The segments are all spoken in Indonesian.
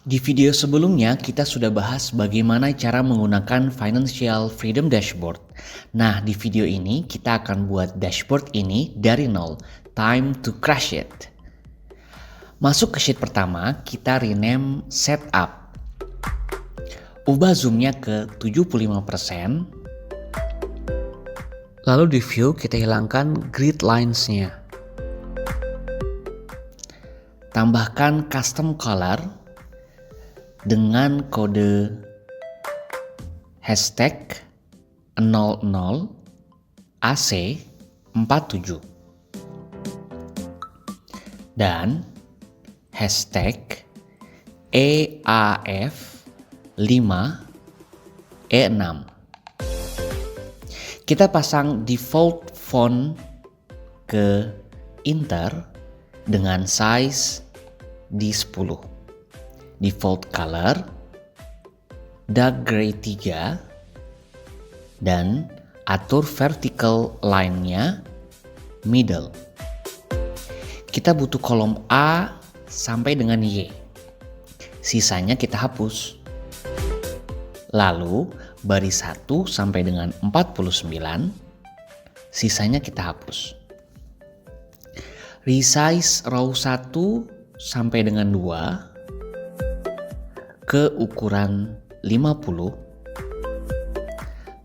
Di video sebelumnya kita sudah bahas bagaimana cara menggunakan Financial Freedom Dashboard. Nah, di video ini kita akan buat dashboard ini dari nol. Time to crash it. Masuk ke sheet pertama, kita rename Setup. Ubah zoomnya ke 75%. Lalu di view kita hilangkan grid lines-nya. Tambahkan custom color dengan kode hashtag 00 AC47 dan hashtag EAF5E6. Kita pasang default font ke Inter dengan size di 10. Default color dark gray 3 dan atur vertical line-nya middle. Kita butuh kolom A sampai dengan Y. Sisanya kita hapus. Lalu baris 1 sampai dengan 49, sisanya kita hapus. Resize row 1 sampai dengan 2 ke ukuran 50.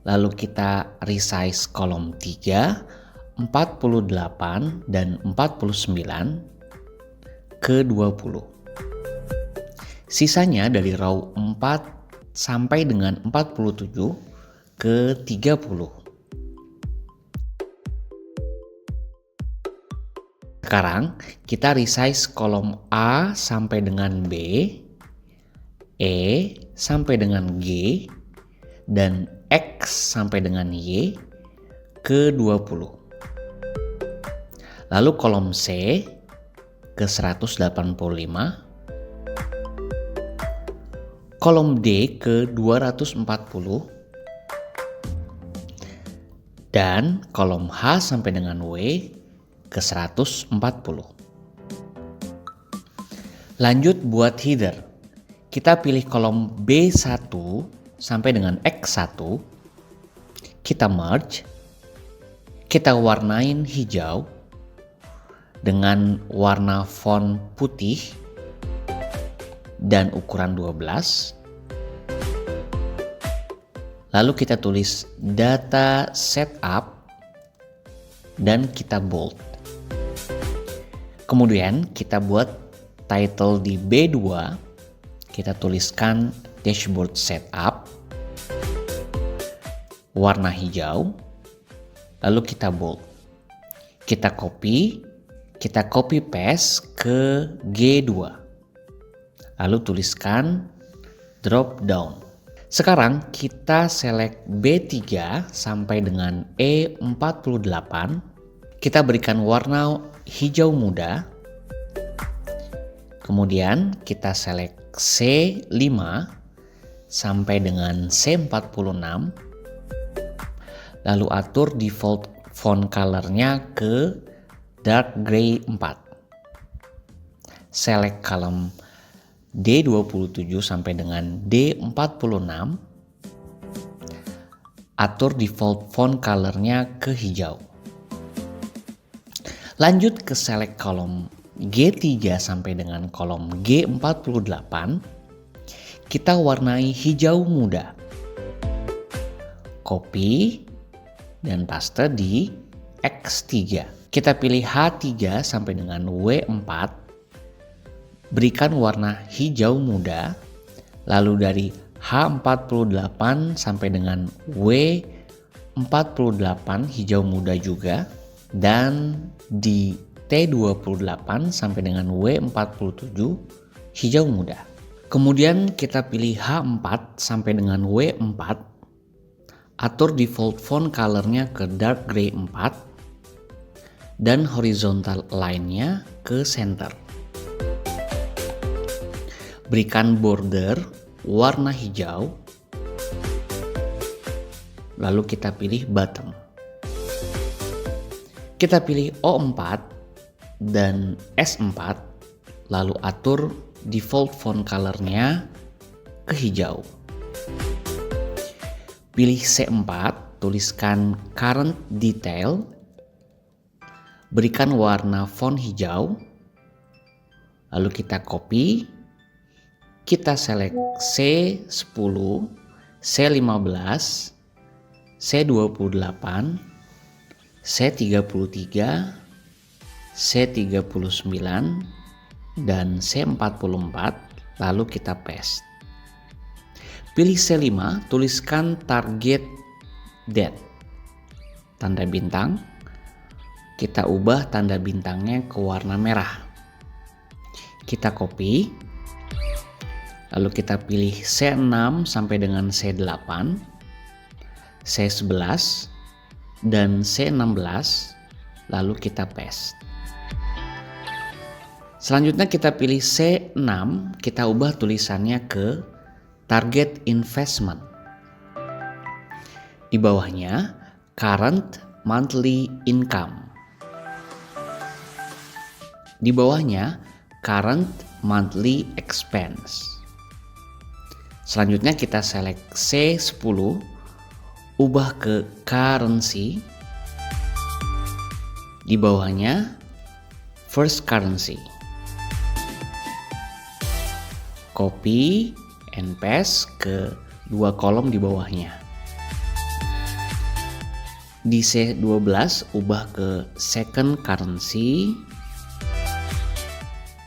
Lalu kita resize kolom 3, 48 dan 49 ke 20. Sisanya dari row 4 sampai dengan 47 ke 30. Sekarang kita resize kolom A sampai dengan B, E sampai dengan G, dan X sampai dengan Y ke 20. Lalu kolom C ke 185, kolom D ke 240, dan kolom H sampai dengan W ke 140. Lanjut buat header. Kita pilih kolom B1 sampai dengan X1, kita merge, kita warnain hijau dengan warna font putih dan ukuran 12. Lalu kita tulis data setup dan kita bold. Kemudian kita buat title di B2. Kita tuliskan dashboard setup, warna hijau, lalu kita bold. Kita copy paste ke G2. Lalu tuliskan drop down. Sekarang kita select B3 sampai dengan E48. Kita berikan warna hijau muda. Kemudian kita select C5 sampai dengan C46. Lalu atur default font color-nya ke dark gray 4. Select column D27 sampai dengan D46. Atur default font color-nya ke hijau. Lanjut ke select kolom G3 sampai dengan kolom G48, kita warnai hijau muda. Copy dan paste di X3. Kita pilih H3 sampai dengan W4, berikan warna hijau muda, lalu dari H48 sampai dengan W48 hijau muda juga, dan di T28 sampai dengan W47 hijau muda. Kemudian kita pilih H4 sampai dengan W4. Atur default font color-nya ke dark gray 4 dan horizontal line-nya ke center. Berikan border warna hijau. Lalu kita pilih bottom. Kita pilih O4 dan S4, lalu atur default font color-nya ke hijau. Pilih C4, tuliskan current detail, berikan warna font hijau, lalu kita copy, kita select C10, C15, C28, C33, C39, dan C44, lalu kita paste. Pilih C5, tuliskan target date, tanda bintang, kita ubah tanda bintangnya ke warna merah. Kita copy, lalu kita pilih C6 sampai dengan C8, C11, dan C16, lalu kita paste. Selanjutnya kita pilih C6, kita ubah tulisannya ke target investment. Di bawahnya current monthly income. Di bawahnya current monthly expense. Selanjutnya kita select C10, ubah ke currency. Di bawahnya first currency. Copy and paste ke dua kolom di bawahnya. Di C12 ubah ke second currency,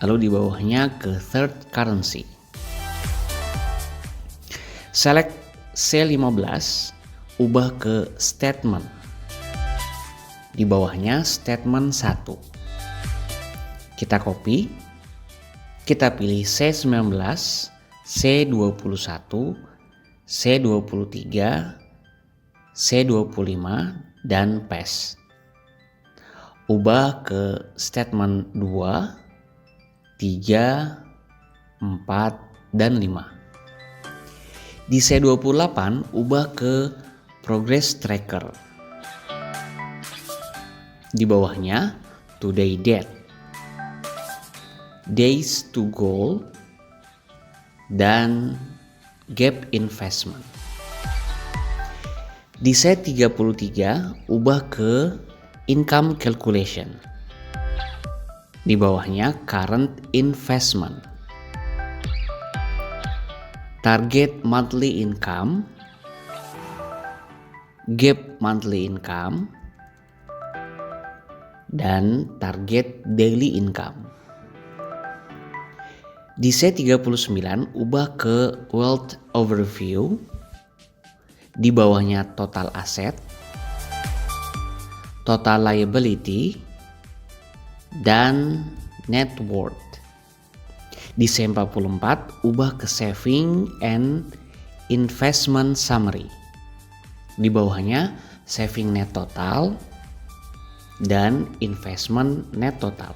lalu di bawahnya ke third currency. Select C15, ubah ke statement. Di bawahnya statement 1. Kita copy, kita pilih C19, C21, C23, C25, dan paste. Ubah ke statement 2, 3, 4, dan 5. Di C28 ubah ke progress tracker. Di bawahnya today date, days to goal, dan gap investment. Di C33 ubah ke income calculation. Di bawahnya current investment. Target monthly income, gap monthly income, dan target daily income. Di C39 ubah ke wealth overview. Di bawahnya total asset, total liability, dan net worth. Di C44 ubah ke saving and investment summary. Di bawahnya saving net total dan investment net total.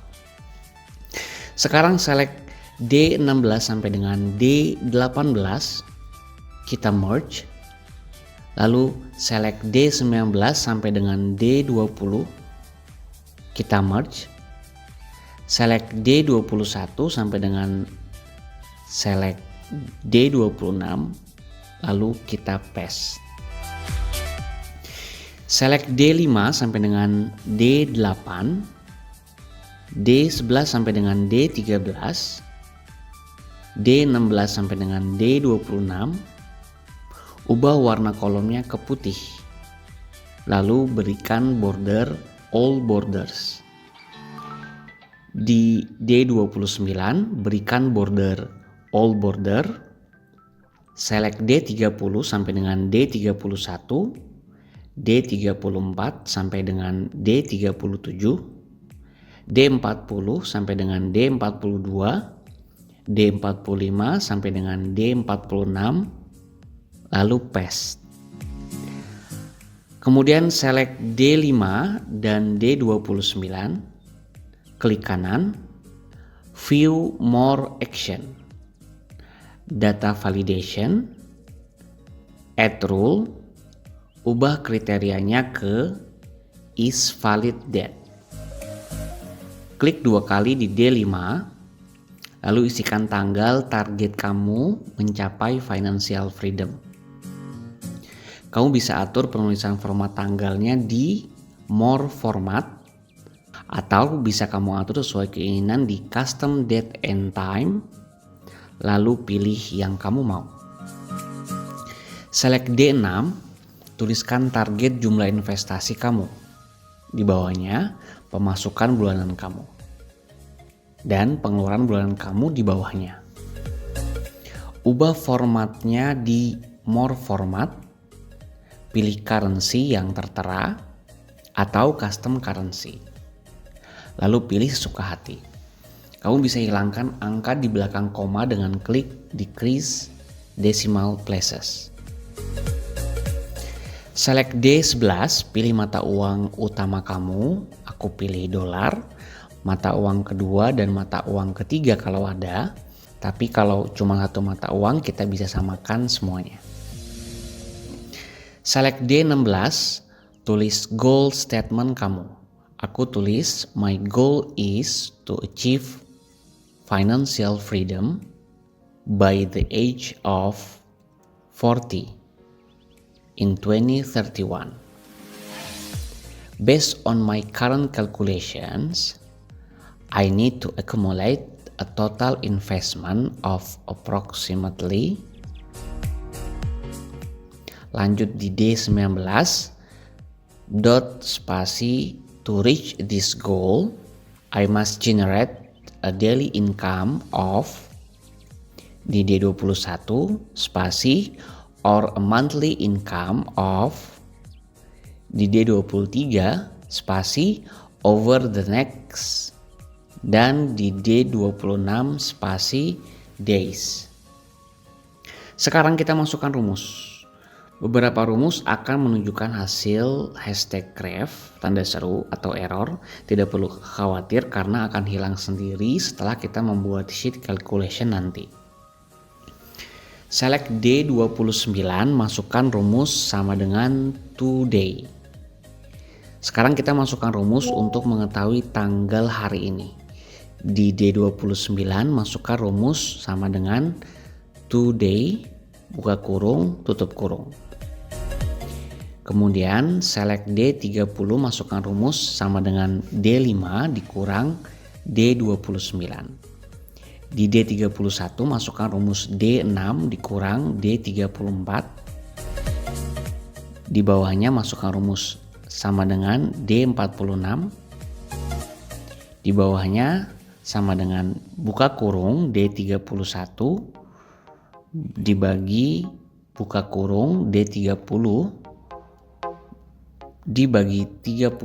Sekarang select D16 sampai dengan D18, kita merge. Lalu select D19 sampai dengan D20, kita merge. Select D21 sampai dengan select D26, lalu kita paste. Select D5 sampai dengan D8, D11 sampai dengan D13, D16 sampai dengan D26, ubah warna kolomnya ke putih, lalu berikan border all borders. Di D29 berikan border all border, select D30 sampai dengan D31, D34 sampai dengan D37, D40 sampai dengan D42, D45 sampai dengan D46, lalu paste. Kemudian select D5 dan D29, klik kanan, view more action, data validation, add rule, ubah kriterianya ke is valid date. Klik dua kali di D5, Lalu isikan tanggal target kamu mencapai financial freedom. Kamu bisa atur penulisan format tanggalnya di more format, atau bisa kamu atur sesuai keinginan di custom date and time, lalu pilih yang kamu mau. Select D6, tuliskan target jumlah investasi kamu. Di bawahnya pemasukan bulanan kamu. Dan pengeluaran bulanan kamu di bawahnya. Ubah formatnya di more format, pilih currency yang tertera atau custom currency. Lalu pilih sesuka hati. Kamu bisa hilangkan angka di belakang koma dengan klik decrease decimal places. Select D11, pilih mata uang utama kamu, aku pilih dolar, mata uang kedua dan mata uang ketiga kalau ada, tapi kalau cuma satu mata uang kita bisa samakan semuanya. Select D16, tulis goal statement kamu. Aku tulis my goal is to achieve financial freedom by the age of 40. In 2031. Based on my current calculations, I need to accumulate a total investment of approximately, lanjut di D19, dot spasi, to reach this goal, I must generate a daily income of, di D21, spasi, or a monthly income of, di D23 spasi over the next, dan di D26 spasi days. Sekarang kita masukkan rumus. Beberapa rumus akan menunjukkan hasil #ref tanda seru atau error. Tidak perlu khawatir karena akan hilang sendiri setelah kita membuat sheet calculation nanti. Select D29, masukkan rumus sama dengan today. Sekarang kita masukkan rumus untuk mengetahui tanggal hari ini. Di D29 masukkan rumus sama dengan today, buka kurung, tutup kurung. Kemudian select D30, masukkan rumus sama dengan D5 dikurang D29. Di D31 masukkan rumus D6 dikurang D34. Di bawahnya masukkan rumus sama dengan D46. Di bawahnya sama dengan buka kurung D31 dibagi buka kurung D30 dibagi 30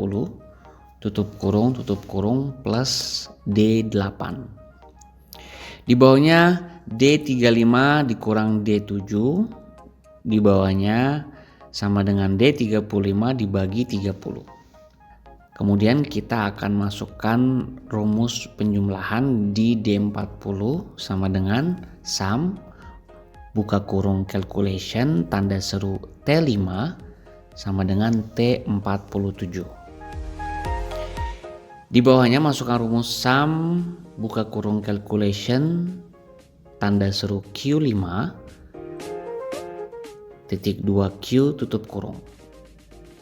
tutup kurung plus D8. Di bawahnya D35 dikurang D7, di bawahnya sama dengan D35 dibagi 30. Kemudian kita akan masukkan rumus penjumlahan di D40 sama dengan sum, buka kurung calculation, tanda seru T5 sama dengan T47. Di bawahnya masukkan rumus sum, buka kurung calculation, tanda seru Q5, titik 2Q tutup kurung.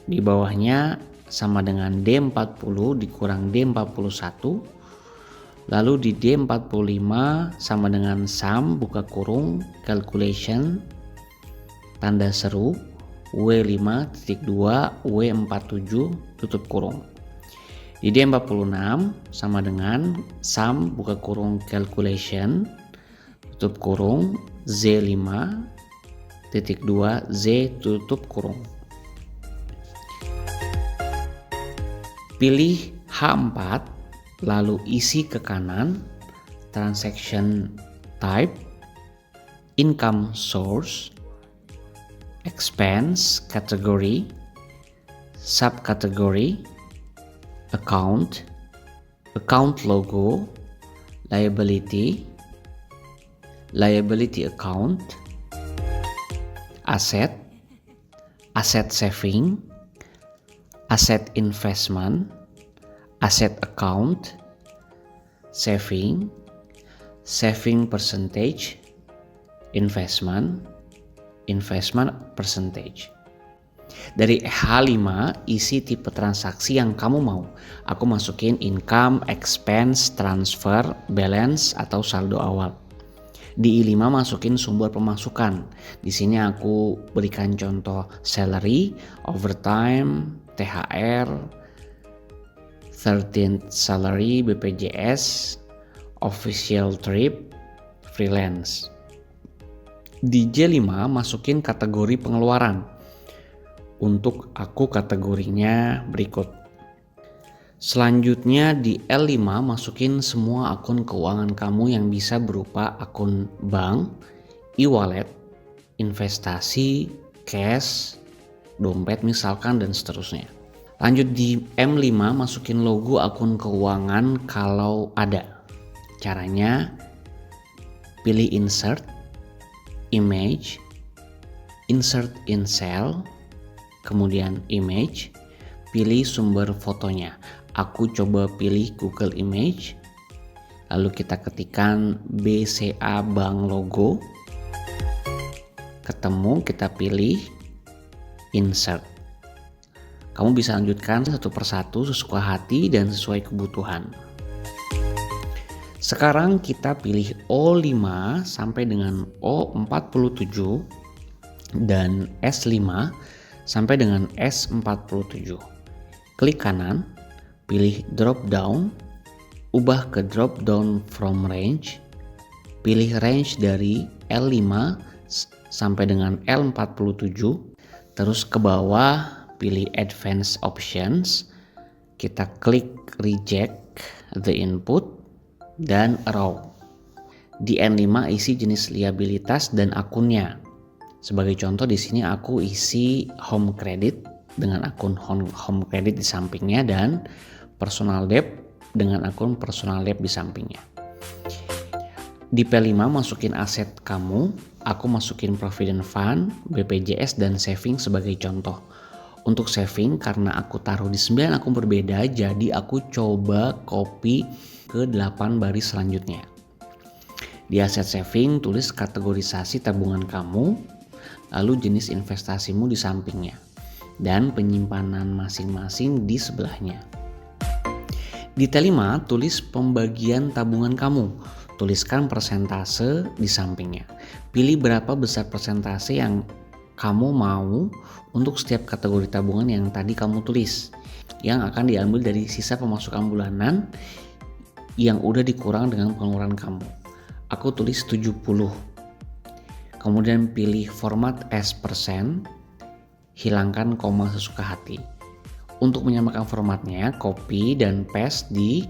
Di bawahnya sama dengan D40 dikurang D41. Lalu di D45 sama dengan sum, buka kurung calculation, tanda seru W5 titik 2 W47 tutup kurung. Di D46 sama dengan sum, buka kurung calculation, tutup kurung Z5 titik 2 Z tutup kurung. Pilih H4, lalu isi ke kanan transaction type, income source, expense category, subcategory, account, account logo, liability, liability account, asset, asset saving, asset investment, asset account, saving, saving percentage, investment percentage. Dari H5 isi tipe transaksi yang kamu mau. Aku masukin income, expense, transfer, balance atau saldo awal. Di I5 masukin sumber pemasukan. Di sini aku berikan contoh salary, overtime, THR, 13th salary, BPJS, official trip, freelance. Di J5 masukin kategori pengeluaran. Untuk aku kategorinya berikut. Selanjutnya di L5 masukin semua akun keuangan kamu yang bisa berupa akun bank, e-wallet, investasi, cash, dompet misalkan dan seterusnya. Lanjut di M5 masukin logo akun keuangan kalau ada. Caranya pilih insert, image, insert in cell, kemudian image, pilih sumber fotonya. Aku coba pilih Google Image, lalu kita ketikkan BCA Bank logo, ketemu, kita pilih insert. Kamu bisa lanjutkan satu persatu sesuka hati dan sesuai kebutuhan. Sekarang kita pilih O5 sampai dengan O47 dan S5 sampai dengan S47. Klik kanan, pilih drop down, ubah ke drop down from range, pilih range dari L5 sampai dengan L47, terus ke bawah pilih advanced options, kita klik reject the input dan raw. Di N5 isi jenis liabilitas dan akunnya. Sebagai contoh di sini aku isi home credit dengan akun home credit di sampingnya dan personal debt dengan akun personal debt di sampingnya. Di P5 masukin aset kamu, aku masukin provident fund, BPJS dan saving sebagai contoh. Untuk saving karena aku taruh di 9 akun berbeda, jadi aku coba copy ke 8 baris selanjutnya. Di aset saving tulis kategorisasi tabungan kamu, lalu jenis investasimu di sampingnya, dan penyimpanan masing-masing di sebelahnya. Di T5 tulis pembagian tabungan kamu, tuliskan persentase di sampingnya. Pilih berapa besar persentase yang kamu mau untuk setiap kategori tabungan yang tadi kamu tulis, yang akan diambil dari sisa pemasukan bulanan yang udah dikurang dengan pengeluaran kamu. Aku tulis 70. Kemudian pilih format as persen, hilangkan koma sesuka hati. Untuk menyamakan formatnya, copy dan paste di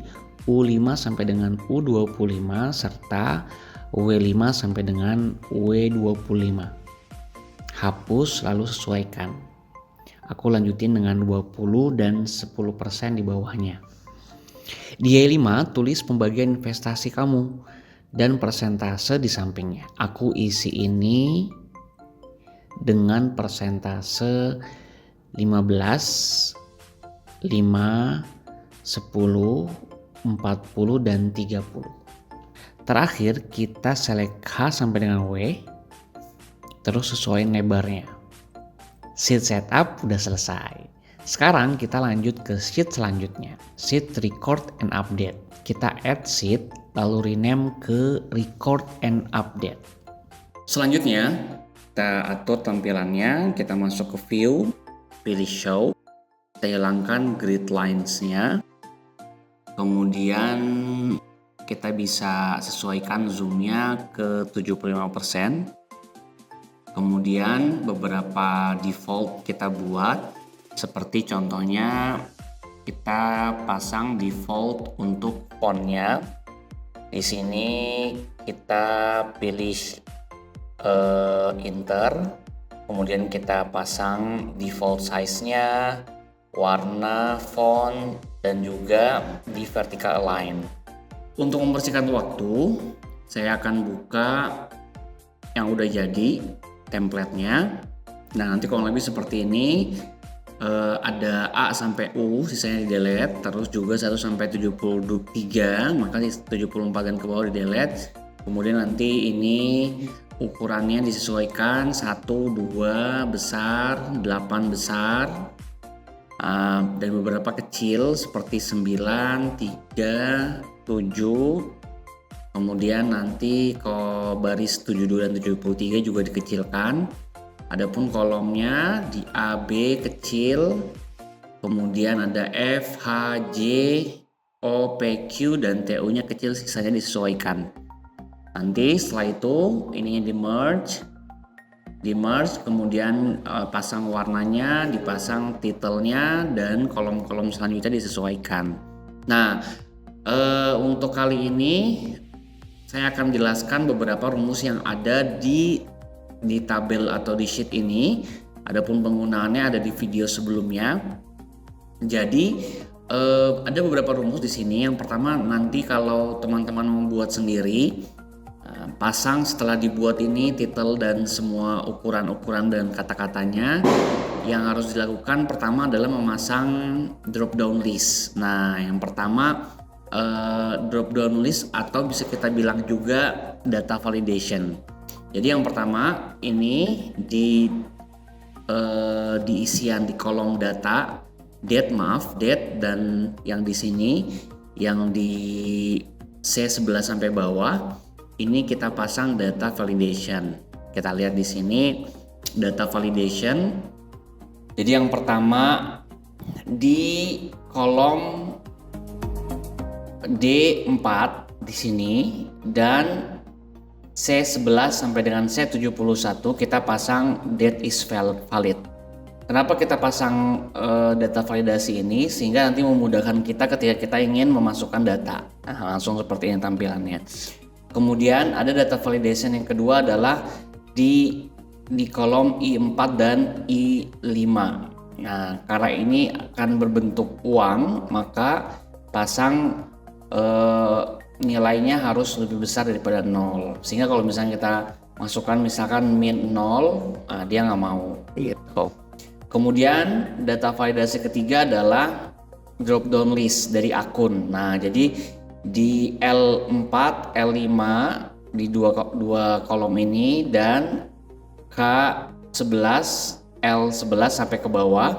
U5 sampai dengan U25 serta W5 sampai dengan W25. Hapus lalu sesuaikan. Aku lanjutin dengan 20 dan 10% di bawahnya. Di Y5 tulis pembagian investasi kamu dan persentase di sampingnya. Aku isi ini dengan persentase 15, 5, 10, 40 dan 30. Terakhir kita select H sampai dengan W, terus sesuaiin lebarnya. Sheet setup udah selesai. Sekarang kita lanjut ke sheet selanjutnya, sheet record and update. Kita add sheet lalu rename ke record and update. Selanjutnya kita atur tampilannya, kita masuk ke view, pilih show, kita hilangkan grid lines-nya. Kemudian kita bisa sesuaikan zoom-nya ke 75%. Kemudian beberapa default kita buat, seperti contohnya kita pasang default untuk font-nya. Di sini kita pilih Inter, kemudian kita pasang default size-nya, warna, font, dan juga di vertical align. Untuk membersihkan waktu, saya akan buka yang udah jadi template-nya. Nah, nanti kurang lebih seperti ini. Ada A sampai U, sisanya di delete, terus juga 1 sampai 73, maka 74 dan ke bawah di delete. Kemudian nanti ini ukurannya disesuaikan 1, 2 besar, 8 besar, dan beberapa kecil seperti 9, 3, 7. Kemudian nanti baris 72 dan 73 juga dikecilkan. Adapun kolomnya di A, B kecil, kemudian ada F, H, J, O, P, Q, dan TU-nya kecil, sisanya disesuaikan. Nanti setelah itu ininya di merge, kemudian pasang warnanya, dipasang titelnya, dan kolom-kolom selanjutnya disesuaikan. Nah, untuk kali ini saya akan jelaskan beberapa rumus yang ada di tabel atau di sheet ini. Adapun penggunaannya ada di video sebelumnya. Jadi ada beberapa rumus di sini. Yang pertama, nanti kalau teman-teman membuat sendiri, pasang setelah dibuat ini titel dan semua ukuran-ukuran dan kata-katanya. Yang harus dilakukan pertama adalah memasang drop down list. Nah, yang pertama drop down list atau bisa kita bilang juga data validation. Jadi yang pertama ini di isian di kolom data date, dan yang di sini yang di C11 sampai bawah ini kita pasang data validation. Kita lihat di sini data validation. Jadi yang pertama di kolom D4 di sini dan C11 sampai dengan C71 kita pasang date is valid. Kenapa kita pasang data validasi ini? Sehingga nanti memudahkan kita ketika kita ingin memasukkan data. Nah, langsung seperti ini tampilannya. Kemudian ada data validation yang kedua adalah di kolom I4 dan I5. Nah, karena ini akan berbentuk uang, maka pasang nilainya harus lebih besar daripada 0. Sehingga kalau misalnya kita masukkan misalkan min 0, dia nggak mau gitu. Kemudian data validasi ketiga adalah drop down list dari akun. Nah, jadi di L4, L5 di dua kolom ini dan K11, L11 sampai ke bawah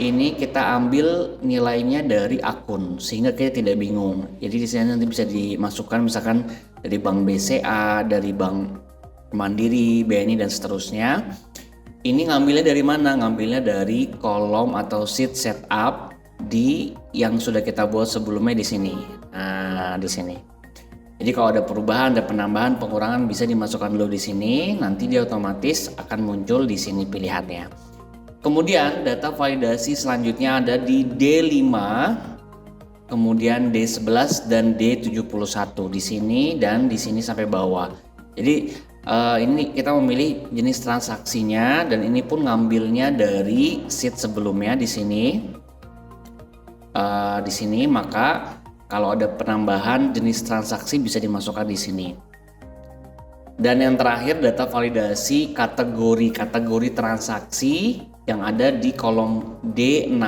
ini kita ambil nilainya dari akun sehingga kita tidak bingung. Jadi di sini nanti bisa dimasukkan misalkan dari bank BCA, dari bank Mandiri, BNI dan seterusnya. Ini ngambilnya dari mana? Ngambilnya dari kolom atau sheet setup di yang sudah kita buat sebelumnya di sini. Nah, di sini. Jadi kalau ada perubahan, ada penambahan, pengurangan bisa dimasukkan dulu di sini. Nanti dia otomatis akan muncul di sini pilihannya. Kemudian data validasi selanjutnya ada di D5, kemudian D11 dan D71 di sini dan di sini sampai bawah. Jadi ini kita memilih jenis transaksinya dan ini pun ngambilnya dari sheet sebelumnya di sini. Maka kalau ada penambahan jenis transaksi bisa dimasukkan di sini. Dan yang terakhir data validasi kategori transaksi yang ada di kolom D6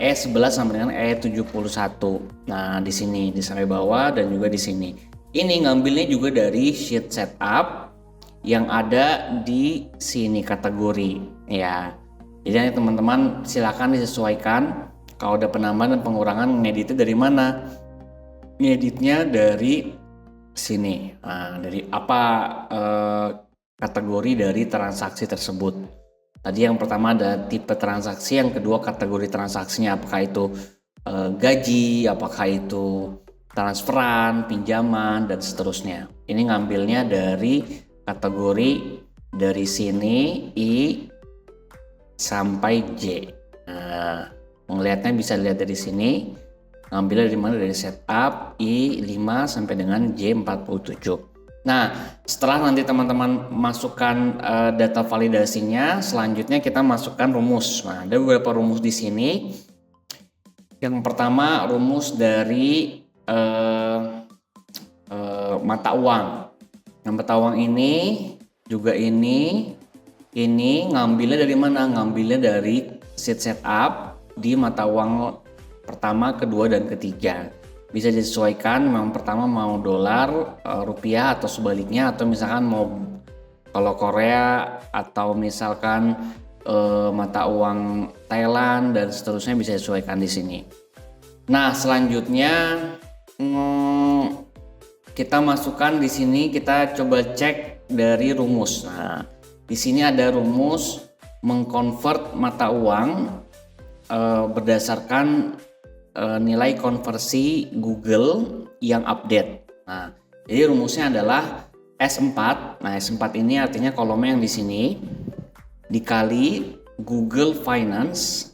E11 sampai dengan E71. Nah, di sini di sampai bawah dan juga di sini. Ini ngambilnya juga dari sheet setup yang ada di sini kategori ya. Jadi teman-teman silakan disesuaikan kalau ada penambahan dan pengurangan ngeditnya dari mana? Ngeditnya dari sini. Nah, dari apa kategori dari transaksi tersebut. Tadi yang pertama ada tipe transaksi, yang kedua kategori transaksinya, apakah itu gaji, apakah itu transferan, pinjaman, dan seterusnya. Ini ngambilnya dari kategori dari sini I sampai J. Nah, melihatnya bisa dilihat dari sini. Ngambilnya dari mana? Dari setup I5 sampai dengan J47. Nah, setelah nanti teman-teman masukkan data validasinya, selanjutnya kita masukkan rumus. Nah, ada beberapa rumus di sini. Yang pertama rumus dari mata uang. Yang mata uang ini juga ini ngambilnya dari mana? Ngambilnya dari sheet setup di mata uang pertama, kedua, dan ketiga. bisa disesuaikan. Memang pertama mau dolar, rupiah atau sebaliknya, atau misalkan mau kalau Korea atau misalkan mata uang Thailand dan seterusnya bisa disesuaikan di sini. Nah, selanjutnya kita masukkan di sini, kita coba cek dari rumus. Nah, di sini ada rumus mengkonvert mata uang berdasarkan nilai konversi Google yang update. Nah, jadi rumusnya adalah S4. Nah, S4 ini artinya kolomnya yang di sini dikali Google Finance.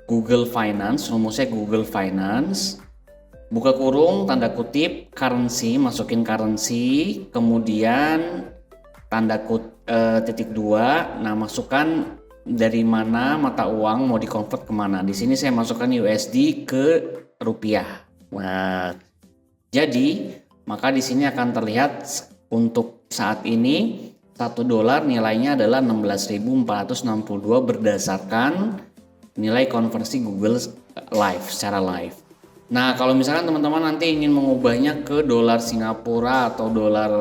Google Finance, rumusnya Google Finance. Buka kurung, tanda kutip, currency, masukin currency, kemudian tanda titik 2. Nah, masukkan dari mana mata uang mau dikonvert kemana. Di sini saya masukkan USD ke rupiah. Nah, jadi maka di sini akan terlihat untuk saat ini 1 dolar nilainya adalah 16.462 berdasarkan nilai konversi Google live, secara live. Nah, kalau misalkan teman-teman nanti ingin mengubahnya ke dolar Singapura atau dolar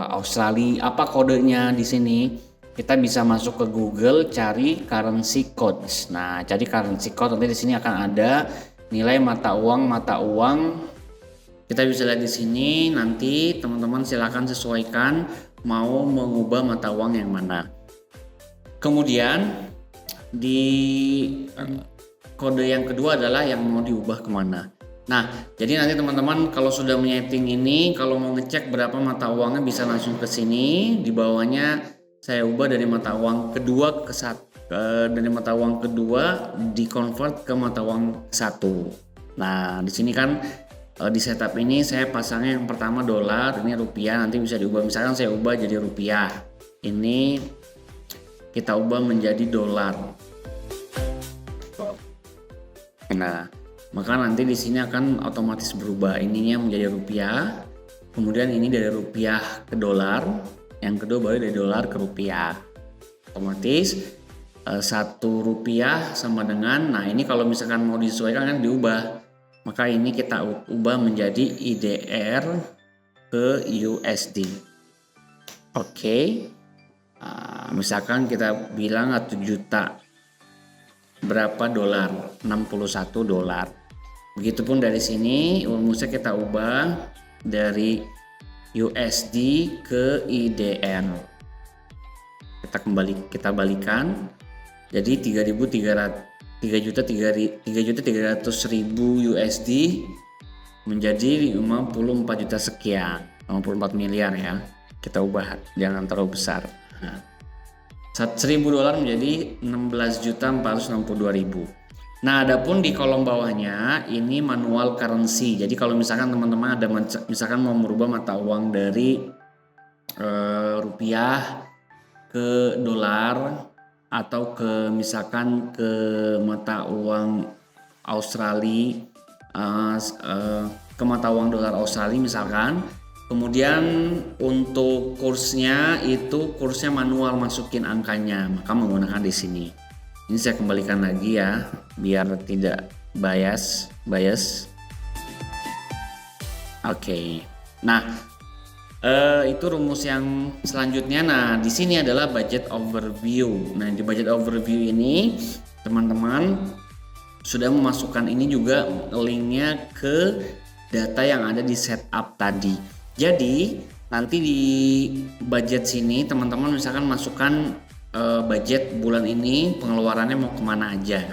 Australia, apa kodenya di sini? Kita bisa masuk ke Google, cari currency codes. Nah, cari currency code, nanti di sini akan ada nilai mata uang. Kita bisa lihat di sini. Nanti teman-teman silakan sesuaikan mau mengubah mata uang yang mana. Kemudian di kode yang kedua adalah yang mau diubah kemana. Nah, jadi nanti teman-teman kalau sudah menyeting ini, kalau mau ngecek berapa mata uangnya bisa langsung ke sini. Di bawahnya saya ubah dari mata uang kedua ke dari mata uang kedua dikonvert ke mata uang satu. Nah, di sini kan di setup ini saya pasangnya yang pertama dolar, ini rupiah, nanti bisa diubah. Misalkan saya ubah jadi rupiah. Ini kita ubah menjadi dolar. Nah, maka nanti di sini akan otomatis berubah. Ininya menjadi rupiah, kemudian ini dari rupiah ke dolar, yang kedua baru dari dolar ke rupiah. Otomatis 1 rupiah sama dengan, nah ini kalau misalkan mau disesuaikan kan diubah, maka ini kita ubah menjadi IDR ke USD. Oke. Misalkan kita bilang 1 juta berapa dolar? 61 dolar. Begitupun dari sini rumusnya kita ubah dari USD ke IDR. Kita balikan. Jadi 3.300.000 USD menjadi 54 juta sekian, 54 miliar ya. Kita ubah, jangan terlalu besar. Nah, 1.000 dolar menjadi 16.462.000. Nah, adapun di kolom bawahnya ini manual currency. Jadi kalau misalkan teman-teman ada misalkan mau merubah mata uang dari rupiah ke dolar atau misalkan ke mata uang Australia, ke mata uang dolar Australia misalkan. Kemudian untuk kursnya manual, masukin angkanya, maka menggunakan di sini. Ini saya kembalikan lagi ya, biar tidak bias. Oke. Nah, itu rumus yang selanjutnya. Nah, di sini adalah budget overview. Nah, di budget overview ini teman-teman sudah memasukkan ini juga linknya ke data yang ada di setup tadi. Jadi nanti di budget sini teman-teman misalkan masukkan budget bulan ini pengeluarannya mau kemana aja.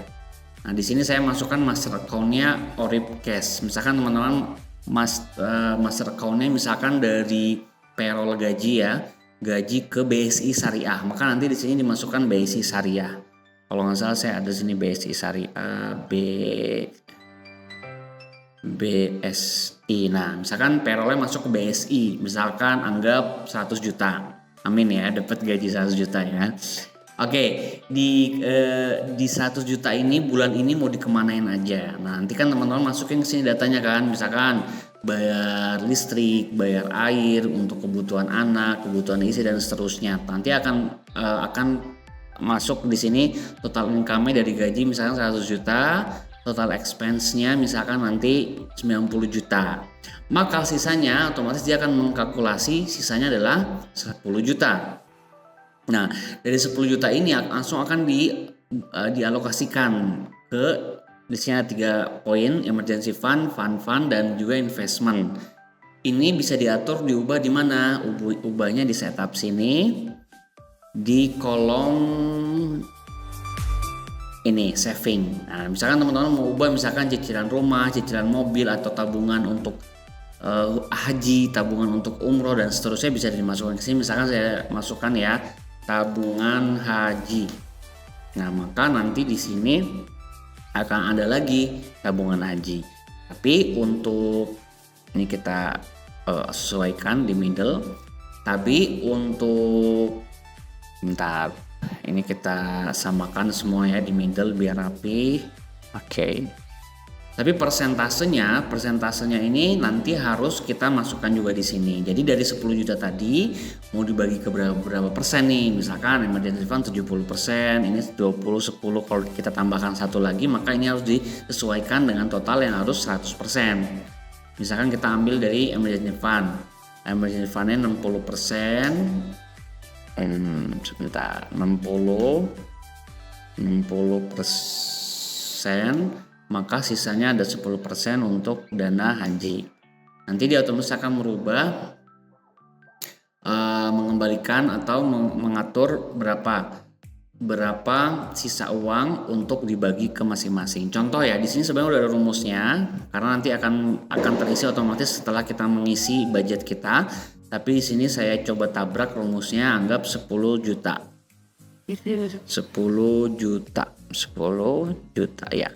Nah, di sini saya masukkan master account-nya Orib Cash. Misalkan teman-teman master account-nya misalkan dari payroll gaji ya, gaji ke BSI Syariah. Maka nanti di sini dimasukkan BSI Syariah. Kalau nggak salah saya ada sini BSI Syariah BSI. Nah, misalkan payroll-nya masuk ke BSI, misalkan anggap 100 juta. Amin ya, dapat gaji 100 juta ya. Oke, di 100 juta ini bulan ini mau dikemanain aja. Nah, nanti kan teman-teman masukin ke sini datanya kan, misalkan bayar listrik, bayar air untuk kebutuhan anak, kebutuhan istri dan seterusnya. Nanti akan masuk di sini total income dari gaji misalkan 100 juta. total expense-nya misalkan nanti 90 juta. Maka sisanya otomatis dia akan mengkalkulasi sisanya adalah 10 juta. Nah, dari 10 juta ini langsung akan dialokasikan ke di sini ada 3 poin, emergency fund, fund, dan juga investment. Ini bisa diatur diubah di mana? Ubahnya di setup sini di kolom ini saving. Nah, misalkan teman-teman mau ubah misalkan cicilan rumah, cicilan mobil atau tabungan untuk haji, tabungan untuk umroh dan seterusnya bisa dimasukkan ke sini. Misalkan saya masukkan ya tabungan haji. Nah, maka nanti di sini akan ada lagi tabungan haji. Tapi untuk ini kita sesuaikan di middle. Tapi untuk bentar, ini kita samakan semua ya di middle biar rapi. Oke. Tapi persentasenya ini nanti harus kita masukkan juga di sini. Jadi dari 10 juta tadi mau dibagi ke berapa persen nih? Misalkan emergency fund 70%, ini 20-10. Kalau kita tambahkan satu lagi maka ini harus disesuaikan dengan total yang harus 100%. Misalkan kita ambil dari emergency fund. Emergency fund-nya 60%. Sebentar, 60%, maka sisanya ada 10% untuk dana haji. Nanti dia otomatis akan merubah, mengembalikan atau mengatur berapa sisa uang untuk dibagi ke masing-masing. Contoh ya, di sini sebenarnya udah ada rumusnya, karena nanti akan terisi otomatis setelah kita mengisi budget kita. Tapi di sini saya coba tabrak rumusnya, anggap 10 juta. 10 juta ya.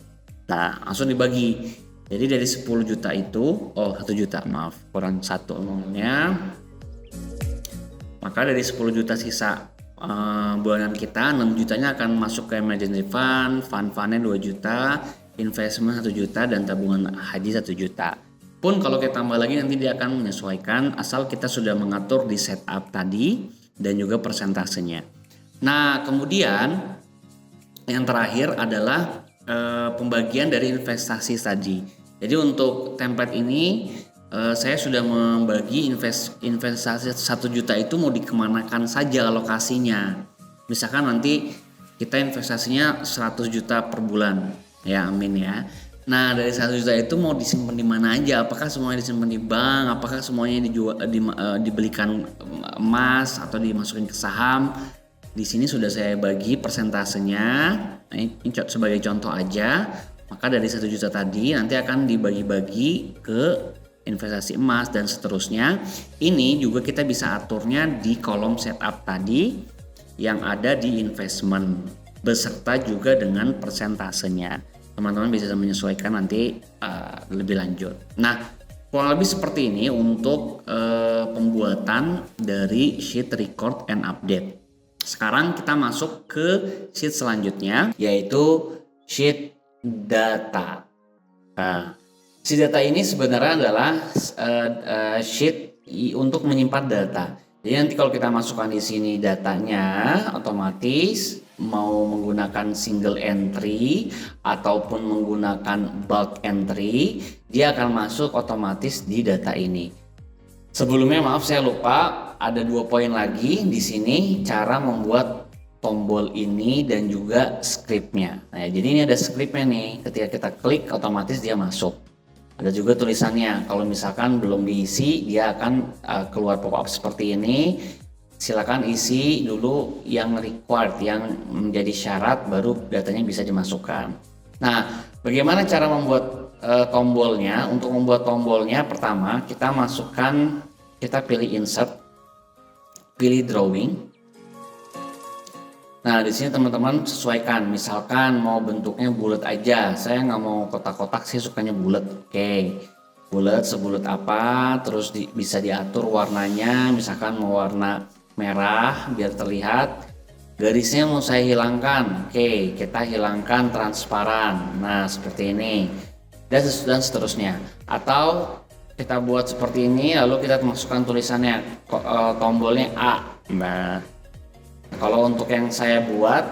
Nah, langsung dibagi. Jadi dari 10 juta itu, 1 juta, maaf, kurang 1 omongnya. Maka dari 10 juta sisa bulanan kita, 6 jutanya akan masuk ke emergency fund, fund-fundnya 2 juta, investment 1 juta, dan tabungan haji 1 juta. Pun kalau kita tambah lagi nanti dia akan menyesuaikan asal kita sudah mengatur di setup tadi dan juga persentasenya. Nah, kemudian yang terakhir adalah pembagian dari investasi tadi. Jadi untuk template ini saya sudah membagi investasi 1 juta itu mau dikemanakan saja alokasinya. Misalkan nanti kita investasinya 100 juta per bulan, ya amin ya. Nah, dari 1 juta itu mau disimpan di mana aja? Apakah semuanya disimpan di bank? Apakah semuanya dibelikan emas atau dimasukin ke saham? Di sini sudah saya bagi persentasenya. Ini sebagai contoh aja. Maka dari 1 juta tadi nanti akan dibagi-bagi ke investasi emas dan seterusnya. Ini juga kita bisa aturnya di kolom setup tadi yang ada di investment beserta juga dengan persentasenya. Teman-teman bisa menyesuaikan nanti lebih lanjut. Nah, kurang lebih seperti ini untuk pembuatan dari sheet record and update. Sekarang kita masuk ke sheet selanjutnya, yaitu sheet data. Sheet data ini sebenarnya adalah sheet untuk menyimpan data. Jadi nanti kalau kita masukkan di sini datanya, otomatis mau menggunakan single entry ataupun menggunakan bulk entry, dia akan masuk otomatis di data ini. Sebelumnya maaf saya lupa, ada 2 poin lagi di sini cara membuat tombol ini dan juga scriptnya. Nah, jadi ini ada scriptnya nih, ketika kita klik otomatis dia masuk. Ada juga tulisannya, kalau misalkan belum diisi dia akan keluar pop-up seperti ini. Silakan isi dulu yang required, yang menjadi syarat, baru datanya bisa dimasukkan. Nah, bagaimana cara membuat tombolnya? Untuk membuat tombolnya, pertama kita pilih insert, pilih drawing. Nah, di sini teman-teman sesuaikan, misalkan mau bentuknya bulat aja, saya nggak mau kotak-kotak, saya sukanya bulat. Oke, bulat sebulat apa, terus bisa diatur warnanya, misalkan mau warna merah biar terlihat. Garisnya mau saya hilangkan, oke, kita hilangkan transparan. Nah, seperti ini dan seterusnya. Atau kita buat seperti ini, lalu kita masukkan tulisannya, tombolnya A. Nah, kalau untuk yang saya buat,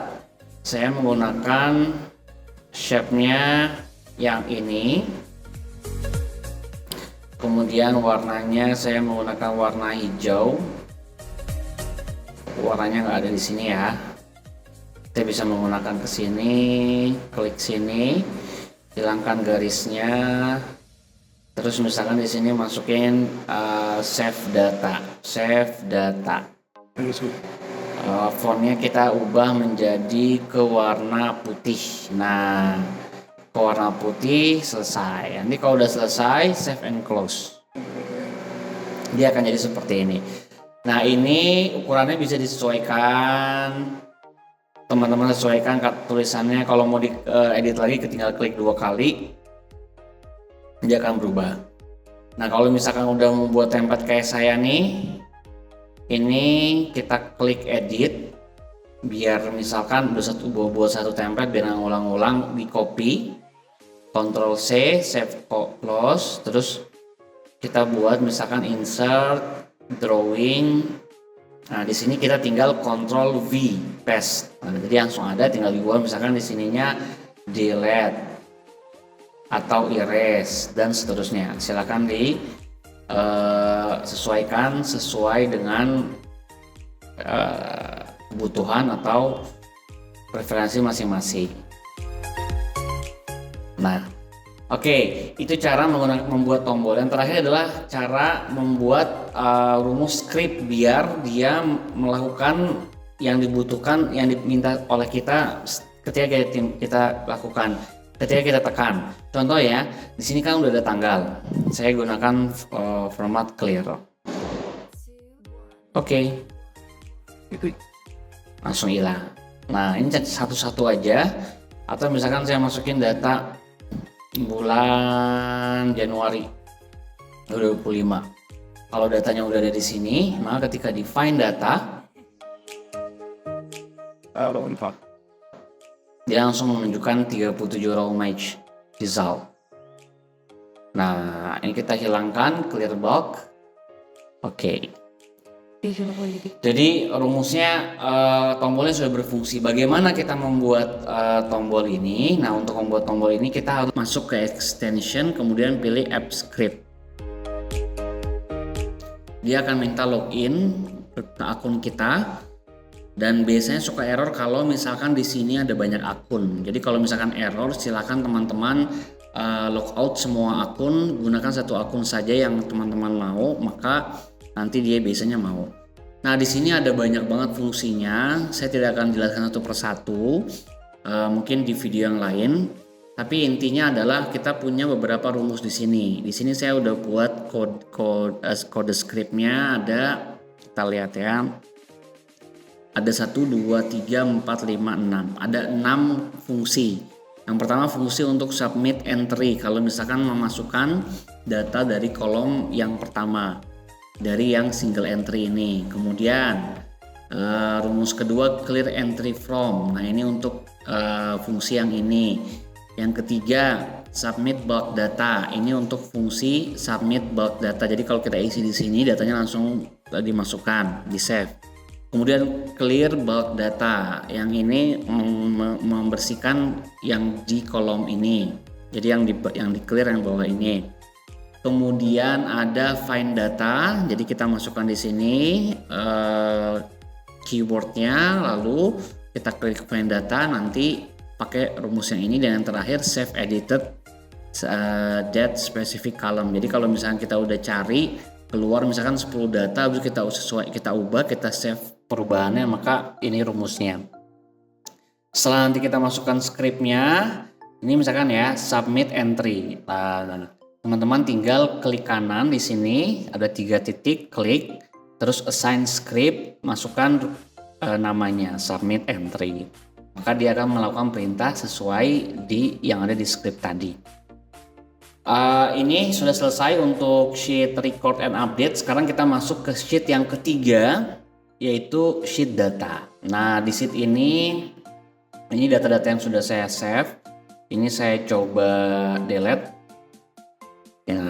saya menggunakan shape-nya yang ini. Kemudian warnanya saya menggunakan warna hijau. Warnanya nggak ada di sini ya. Kita bisa menggunakan ke sini, klik sini, hilangkan garisnya. Terus misalkan di sini masukin save data. Fontnya kita ubah menjadi ke warna putih. Nah, ke warna putih, selesai. Nanti kalau udah selesai, save and close. Dia akan jadi seperti ini. Nah, ini ukurannya bisa disesuaikan. Teman-teman sesuaikan tulisannya. Kalau mau diedit lagi, tinggal klik 2 kali, dia akan berubah. Nah, kalau misalkan udah membuat template kayak saya nih, ini kita klik edit. Biar misalkan udah buat satu template, biar ngulang-ulang, di copy, Ctrl C, save close, terus kita buat misalkan insert, drawing. Nah, di sini kita tinggal Ctrl V, paste. Nah, jadi langsung ada, tinggal dibuat misalkan di sininya delete atau erase dan seterusnya. Silakan sesuaikan sesuai dengan kebutuhan atau preferensi masing-masing. Nah, oke, itu cara membuat tombol. Yang terakhir adalah cara membuat rumus script biar dia melakukan yang dibutuhkan, yang diminta oleh kita ketika kita lakukan, ketika kita tekan. Contoh ya, di sini kan udah ada tanggal. Saya gunakan format clear. Oke, itu langsung hilang. Nah, ini satu-satu aja. Atau misalkan saya masukin data bulan Januari 2025. Kalau datanya udah ada di sini, maka ketika di find data, dia langsung menunjukkan 37 raw image result. Nah, ini kita hilangkan clear box. Oke. Jadi rumusnya, tombolnya sudah berfungsi. Bagaimana kita membuat tombol ini? Nah, untuk membuat tombol ini kita harus masuk ke extension, kemudian pilih app script. Dia akan minta login ke akun kita, dan biasanya suka error kalau misalkan di sini ada banyak akun. Jadi kalau misalkan error, silakan teman-teman logout semua akun, gunakan satu akun saja yang teman-teman mau, maka nanti dia biasanya mau. Nah, di sini ada banyak banget fungsinya. Saya tidak akan jelaskan satu persatu, mungkin di video yang lain. Tapi intinya adalah kita punya beberapa rumus di sini. Di sini saya udah buat kode scriptnya ada. Kita lihat ya. Ada 1, 2, 3, 4, 5, 6. Ada 6 fungsi. Yang pertama fungsi untuk submit entry. Kalau misalkan memasukkan data dari kolom yang pertama, dari yang single entry ini. Kemudian rumus kedua clear entry from. Nah, ini untuk fungsi yang ini. Yang ketiga submit bulk data. Ini untuk fungsi submit bulk data. Jadi kalau kita isi di sini, datanya langsung dimasukkan, di save. Kemudian clear bulk data. Yang ini membersihkan yang di kolom ini. Jadi yang di clear yang bawah ini. Kemudian ada find data, jadi kita masukkan di sini keywordnya, lalu kita klik find data, nanti pakai rumus yang ini. Dan yang terakhir save edited that specific column. Jadi kalau misalkan kita udah cari keluar misalkan 10 data, habis kita ubah, kita save perubahannya, maka ini rumusnya. Setelah nanti kita masukkan scriptnya, ini misalkan ya submit entry. Teman-teman tinggal klik kanan di sini, ada 3 titik, klik, terus assign script, masukkan namanya submit entry. Maka dia akan melakukan perintah sesuai yang ada di script tadi. Ini sudah selesai untuk sheet record and update. Sekarang kita masuk ke sheet yang ketiga, yaitu sheet data. Nah, di sheet ini data-data yang sudah saya save. Ini saya coba delete. Ya.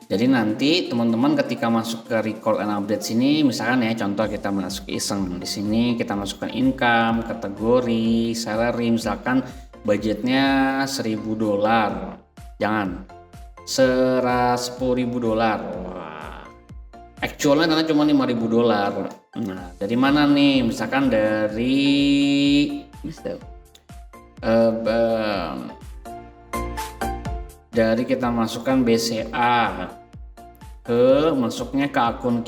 Jadi nanti teman-teman ketika masuk ke record and update sini, misalkan ya contoh kita masuk iseng di sini, kita masukkan income, kategori, salary, misalkan budgetnya $1.000, jangan $10.000. Wah, actualnya ternyata cuma $5.000. Nah, dari mana nih? Misalkan dari kita masukkan BCA masuknya ke akun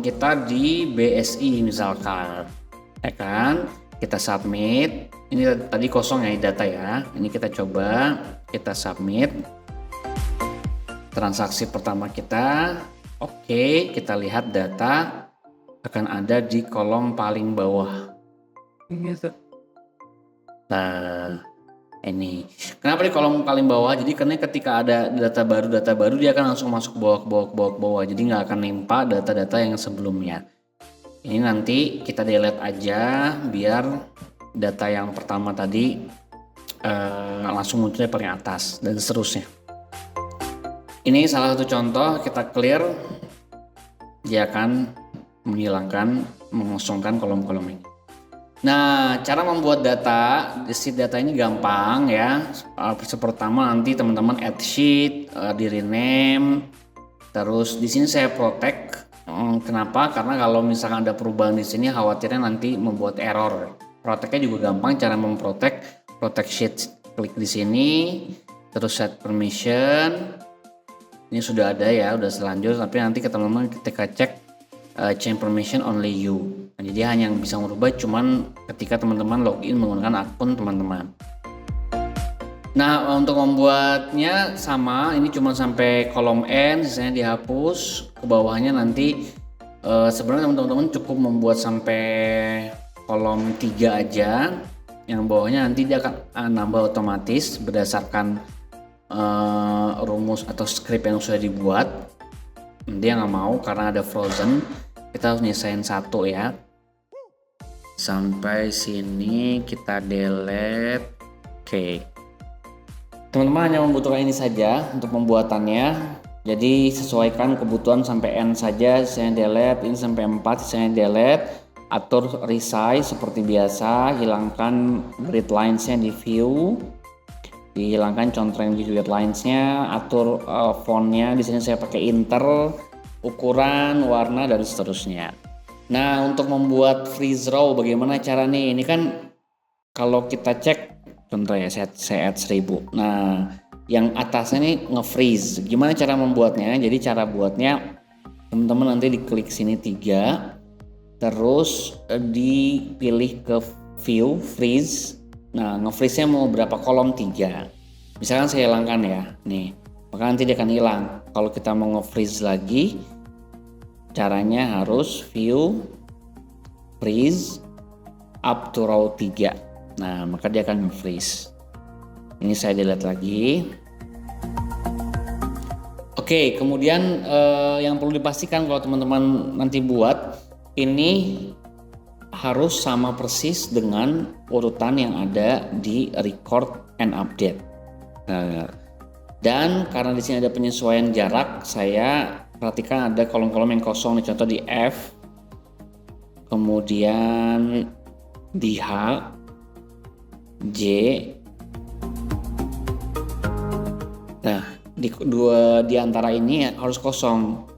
kita di BSI misalkan, ya kan? Kita submit. Ini tadi kosong ya data ya. Ini kita coba kita submit transaksi pertama kita. Oke, kita lihat data akan ada di kolom paling bawah. Nah, ini kenapa di kolom paling bawah? Jadi karena ketika ada data baru dia akan langsung masuk ke bawah. Jadi nggak akan nimpa data-data yang sebelumnya. Ini nanti kita delete aja biar data yang pertama tadi langsung munculnya paling atas dan seterusnya. Ini salah satu contoh, kita clear, dia akan mengosongkan kolom-kolom ini. Nah, cara membuat sheet data ini gampang ya. Pertama nanti teman-teman add sheet, di rename, terus di sini saya protect. Kenapa? Karena kalau misalkan ada perubahan di sini, khawatirnya nanti membuat error. Protectnya juga gampang, cara protect sheet. Klik di sini, terus set permission. Ini sudah ada ya, udah selanjut. Tapi nanti teman-teman ketika cek change permission only you. Nah, jadi hanya yang bisa merubah cuman ketika teman-teman login menggunakan akun teman-teman. Nah, untuk membuatnya sama, ini cuma sampai kolom N, sisanya dihapus. Ke bawahnya nanti sebenarnya teman-teman cukup membuat sampai kolom 3 aja. Yang bawahnya nanti dia akan nambah otomatis berdasarkan rumus atau script yang sudah dibuat. Dia nggak mau karena ada frozen, kita harus nyesain 1 ya. Sampai sini kita delete. Oke. Teman-teman hanya membutuhkan ini saja untuk pembuatannya. Jadi sesuaikan kebutuhan sampai N saja, saya delete. Ini sampai 4, saya delete. Atur resize seperti biasa, hilangkan grid lines-nya di view. Dihilangkan contreng di grid lines-nya, atur font-nya. Di sini saya pakai Inter, ukuran, warna dan seterusnya. Nah, untuk membuat freeze row bagaimana cara nih? Ini kan kalau kita cek contoh ya, saya add 1000. Nah, yang atasnya nih nge-freeze. Gimana cara membuatnya? Jadi cara buatnya teman-teman nanti diklik sini 3, terus dipilih ke view freeze. Nah, nge-freeze-nya mau berapa kolom? 3. Misalkan saya hilangkan ya, nih, maka nanti dia akan hilang. Kalau kita mau nge-freeze lagi, caranya harus view freeze up to row 3. Nah, maka dia akan nge-freeze. Ini saya delete lagi. Oke, kemudian yang perlu dipastikan kalau teman-teman nanti buat, ini harus sama persis dengan urutan yang ada di record and update. Nah, dan karena di sini ada penyesuaian jarak, saya perhatikan ada kolom-kolom yang kosong nih, contoh di F, kemudian di H, J. Nah, di antara ini harus kosong.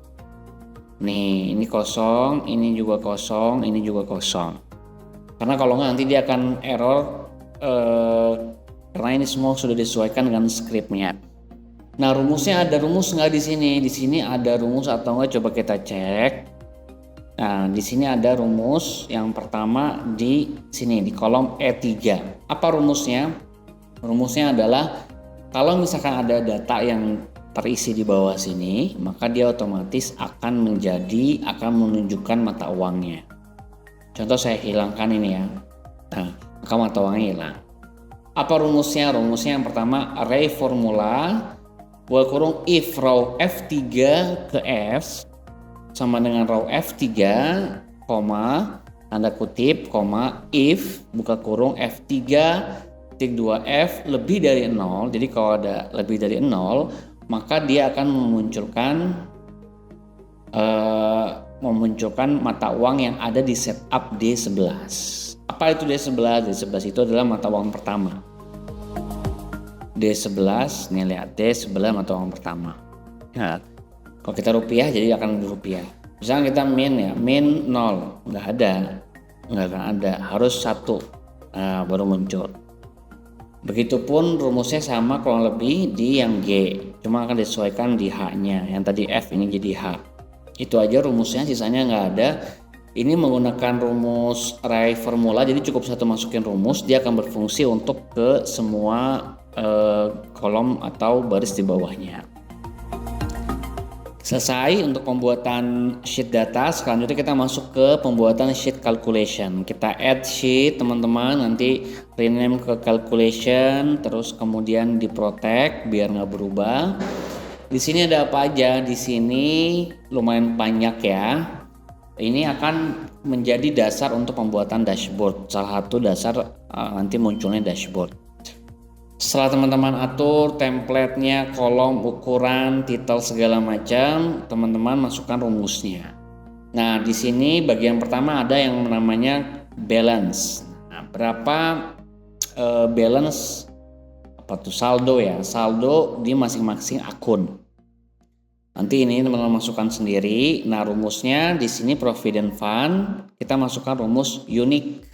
Nih, ini kosong, ini juga kosong, ini juga kosong. Karena kalau nggak nanti dia akan error karena ini semua sudah disesuaikan dengan scriptnya. Nah, rumusnya ada rumus nggak di sini? Di sini ada rumus atau nggak? Coba kita cek. Nah, di sini ada rumus. Yang pertama di sini di kolom E3. Apa rumusnya? Rumusnya adalah kalau misalkan ada data yang terisi di bawah sini, maka dia otomatis akan menunjukkan mata uangnya. Contoh saya hilangkan ini ya. Nah, maka mata uangnya hilang. Apa rumusnya? Rumusnya yang pertama array formula if row F3 ke F sama dengan row F3, tanda kutip, if buka kurung F3 titik 2F lebih dari 0. Jadi kalau ada lebih dari 0, maka dia akan memunculkan mata uang yang ada di setup D11. Apa itu D11? D11 itu adalah mata uang pertama. D11, nih lihat, D11 mata uang pertama. Ya, kalau kita rupiah jadi akan rupiah. Misalnya kita min ya, min 0, nggak akan ada, harus 1, baru muncul. Begitupun rumusnya sama kurang lebih di yang G, cuma akan disesuaikan di H-nya. Yang tadi F ini jadi H. Itu aja rumusnya, sisanya nggak ada. Ini menggunakan rumus array formula, jadi cukup satu masukin rumus, dia akan berfungsi untuk ke semua kolom atau baris di bawahnya. Selesai untuk pembuatan sheet data. Selanjutnya kita masuk ke pembuatan sheet calculation. Kita add sheet teman-teman, nanti rename ke calculation, terus kemudian di protect biar nggak berubah. Di sini ada apa aja? Di sini lumayan banyak ya. Ini akan menjadi dasar untuk pembuatan dashboard. Salah satu dasar nanti munculnya dashboard. Setelah teman-teman atur template-nya, kolom, ukuran, titel segala macam, teman-teman masukkan rumusnya. Nah, di sini bagian pertama ada yang namanya balance. Nah, berapa balance apa tuh saldo ya? Saldo di masing-masing akun. Nanti ini teman-teman masukkan sendiri. Nah, rumusnya di sini provident fund, kita masukkan rumus unique.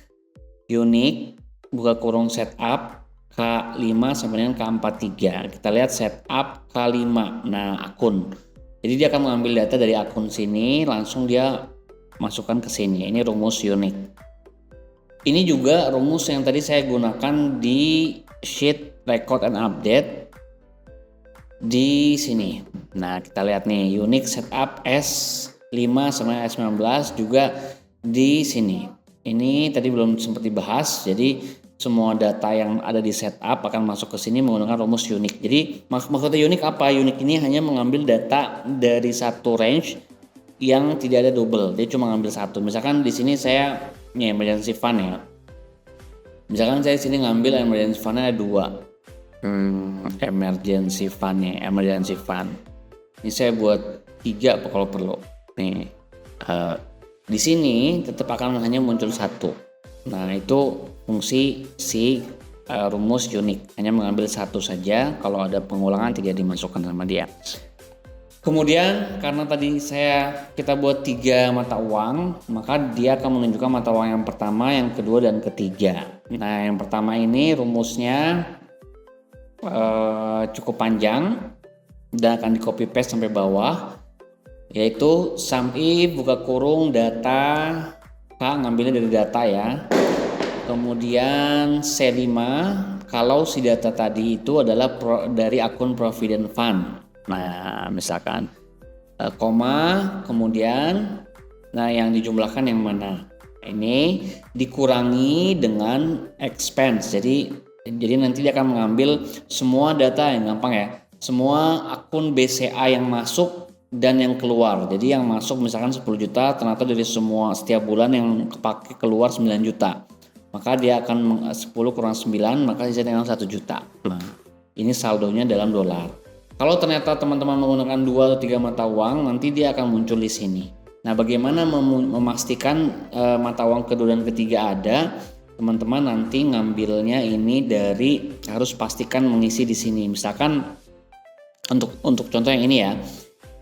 Unique buka kurung setup K5 sampai dengan K43. Kita lihat setup K5. Nah, akun. Jadi dia akan mengambil data dari akun sini, langsung dia masukkan ke sini. Ini rumus unik. Ini juga rumus yang tadi saya gunakan di sheet record and update di sini. Nah, kita lihat nih, unique setup S5 sampai S19 juga di sini. Ini tadi belum sempat dibahas, jadi semua data yang ada di setup akan masuk ke sini menggunakan rumus unique. Jadi maksudnya unique apa? Unique ini hanya mengambil data dari satu range yang tidak ada double. Dia cuma ngambil satu. Misalkan di sini saya emergency fund ya. Misalkan saya di sini ngambil emergency fund ada 2. Emergency fund. Ini saya buat 3 kalau perlu. Nih. Di sini tetap akan hanya muncul 1. Nah, itu fungsi si rumus unik, hanya mengambil 1 saja. Kalau ada pengulangan tidak dimasukkan sama dia. Kemudian karena tadi kita buat 3 mata uang, maka dia akan menunjukkan mata uang yang pertama, yang kedua, dan ketiga. Nah, yang pertama ini rumusnya cukup panjang dan akan di copy paste sampai bawah, yaitu sum if buka kurung data, ngambilnya dari data ya. Kemudian C5 kalau si data tadi itu adalah dari akun provident fund. Nah, misalkan koma, kemudian yang dijumlahkan yang mana? Ini dikurangi dengan expense. Jadi nanti dia akan mengambil semua data, yang gampang ya. Semua akun BCA yang masuk dan yang keluar. Jadi yang masuk misalkan 10 juta, ternyata dari setiap bulan yang kepake keluar 9 juta. Maka dia akan 10 kurang 9, maka sisa tinggal 1 juta. Nah, ini saldonya dalam dolar. Kalau ternyata teman-teman menggunakan 2 atau 3 mata uang, nanti dia akan muncul di sini. Nah, bagaimana memastikan mata uang kedua dan ketiga ada? Teman-teman nanti ngambilnya ini harus pastikan mengisi di sini. Misalkan untuk contoh yang ini ya.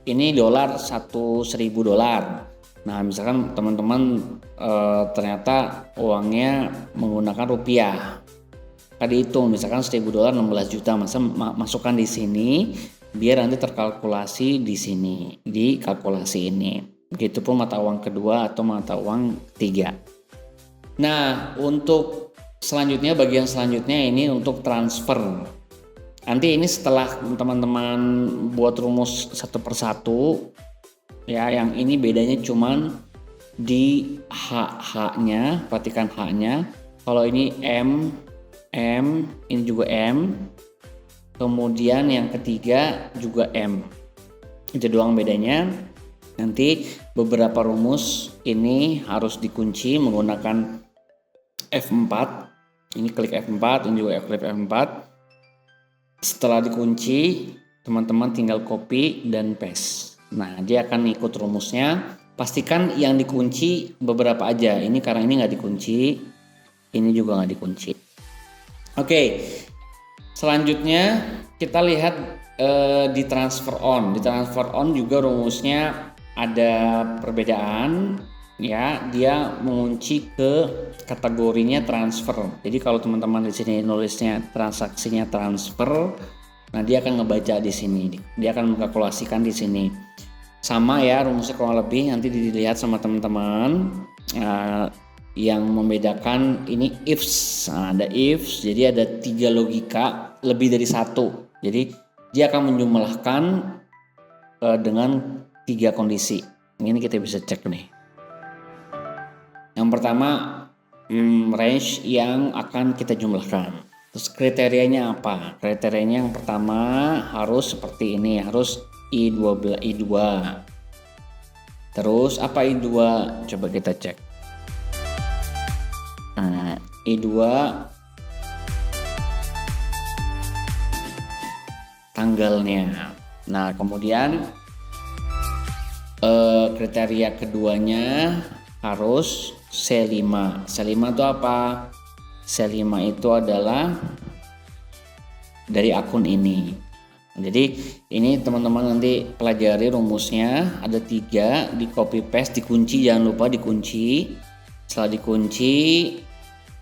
Ini dolar 1.000 dolar. Nah, misalkan teman-teman ternyata uangnya menggunakan rupiah. Tadi hitung misalkan 1.000 dolar 16 juta, masukkan di sini biar nanti terkalkulasi di sini, di kalkulasi ini. Begitupun mata uang kedua atau mata uang ketiga. Nah, untuk bagian selanjutnya ini untuk transfer. Nanti ini setelah teman-teman buat rumus satu persatu ya, yang ini bedanya cuman di H-nya, perhatikan H-nya. Kalau ini M, ini juga M. Kemudian yang ketiga juga M. Itu doang bedanya. Nanti beberapa rumus ini harus dikunci menggunakan F4. Ini klik F4, ini juga klik F4. Setelah dikunci, teman-teman tinggal copy dan paste. Nah, dia akan ikut rumusnya. Pastikan yang dikunci beberapa aja. Ini karena ini nggak dikunci. ini juga nggak dikunci. Oke, selanjutnya kita lihat di transfer on. Di transfer on juga rumusnya ada perbedaan, ya. Dia mengunci ke kategorinya transfer. Jadi kalau teman-teman di sini nulisnya transaksinya transfer, nah dia akan ngebaca di sini. Dia akan mengkalkulasikan di sini. Sama ya rumusnya kurang lebih, nanti dilihat sama teman-teman. Yang membedakan ini ifs. Nah, ada ifs, jadi ada 3 logika lebih dari 1. Jadi dia akan menjumlahkan dengan 3 kondisi. Ini kita bisa cek nih. Yang pertama range yang akan kita jumlahkan. Terus kriterianya apa? Kriterianya yang pertama harus seperti ini, harus I2. Terus apa I2? Coba kita cek. Nah, I2 tanggalnya. Nah, kemudian kriteria keduanya harus C5. C5 itu apa? C5 itu adalah dari akun ini. Jadi ini teman-teman nanti pelajari rumusnya, ada 3, di copy paste, dikunci, jangan lupa dikunci. Setelah dikunci,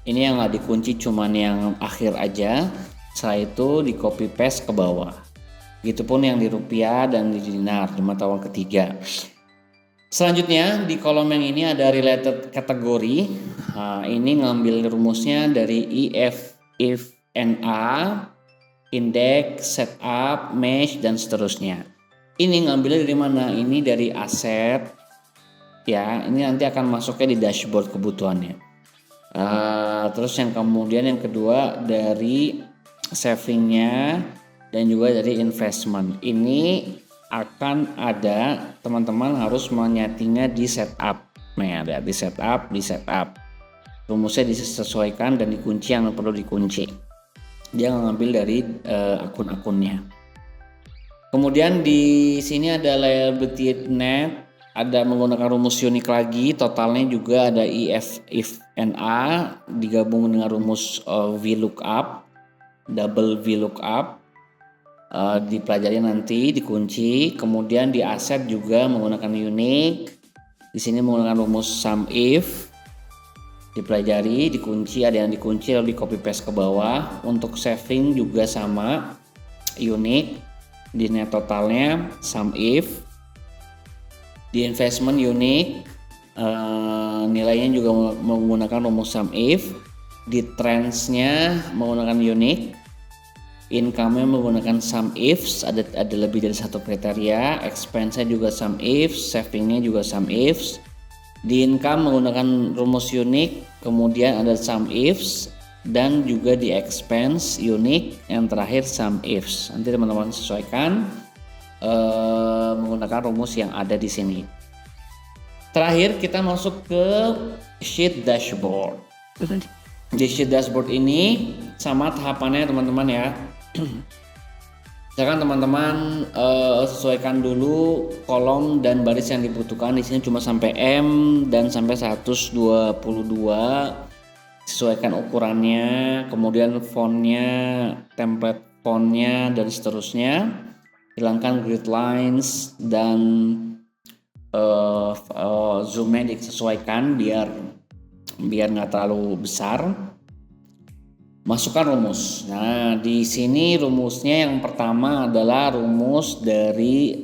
ini yang nggak dikunci cuman yang akhir aja. Setelah itu di copy paste ke bawah. Begitupun yang di rupiah dan di dinar di mata uang ketiga. Selanjutnya di kolom yang ini ada related kategori. Nah, ini ngambil rumusnya dari if, NA, index, setup, mesh, dan seterusnya. Ini ngambilnya dari mana? Ini dari aset. Ya, ini nanti akan masuknya di dashboard kebutuhannya. Terus yang kemudian yang kedua dari savingnya dan juga dari investment. Ini akan ada, teman-teman harus menyetingnya di setup. Nah, ada di setup, rumusnya disesuaikan dan dikunci yang perlu dikunci. Dia ngambil dari akun-akunnya. Kemudian di sini ada liability net, ada menggunakan rumus unik lagi. Totalnya juga ada if NA digabung dengan rumus VLOOKUP, double VLOOKUP. Dipelajari nanti, dikunci. Kemudian di aset juga menggunakan unique. Di sini menggunakan rumus SUMIF, dipelajari, dikunci, ada yang dikunci lalu di copy paste ke bawah. Untuk saving juga sama, unique. Di net totalnya SUMIF. Di investment unique, nilainya juga menggunakan rumus SUMIF. Di trendsnya menggunakan unique. Income-nya menggunakan SUMIFs, ada lebih dari 1 kriteria. Expense-nya juga SUMIFs, saving-nya juga SUMIFs. Di income menggunakan rumus unique, kemudian ada SUMIFs, dan juga di expense unique, yang terakhir SUMIFs. Nanti teman-teman sesuaikan menggunakan rumus yang ada di sini. Terakhir kita masuk ke sheet dashboard. Di sheet dashboard ini sama tahapannya teman-teman ya. Silakan teman-teman sesuaikan dulu kolom dan baris yang dibutuhkan. Di sini cuma sampai M dan sampai 122. Sesuaikan ukurannya, kemudian fontnya, template fontnya, dan seterusnya. Hilangkan grid lines dan zoomnya disesuaikan biar nggak terlalu besar. Masukkan rumus. Nah, di sini rumusnya yang pertama adalah rumus dari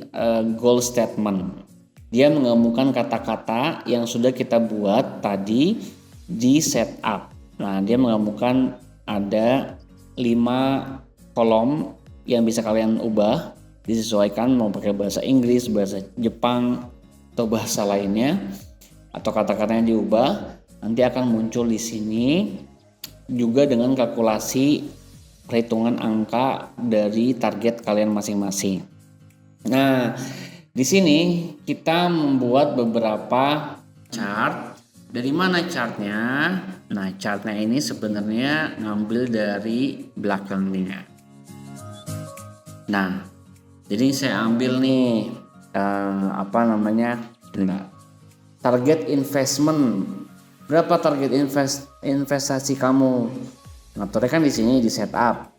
goal statement. Dia menggabungkan kata-kata yang sudah kita buat tadi di setup. Nah, dia menggabungkan ada 5 kolom yang bisa kalian ubah, disesuaikan mau pakai bahasa Inggris, bahasa Jepang, atau bahasa lainnya, atau kata-katanya diubah. Nanti akan muncul di sini juga dengan kalkulasi perhitungan angka dari target kalian masing-masing. Nah, di sini kita membuat beberapa chart. Dari mana chartnya? Nah, chartnya ini sebenarnya ngambil dari belakangnya. Nah, jadi saya ambil nih target investment Berapa target investasi kamu? Ngaturnya kan di sini di setup.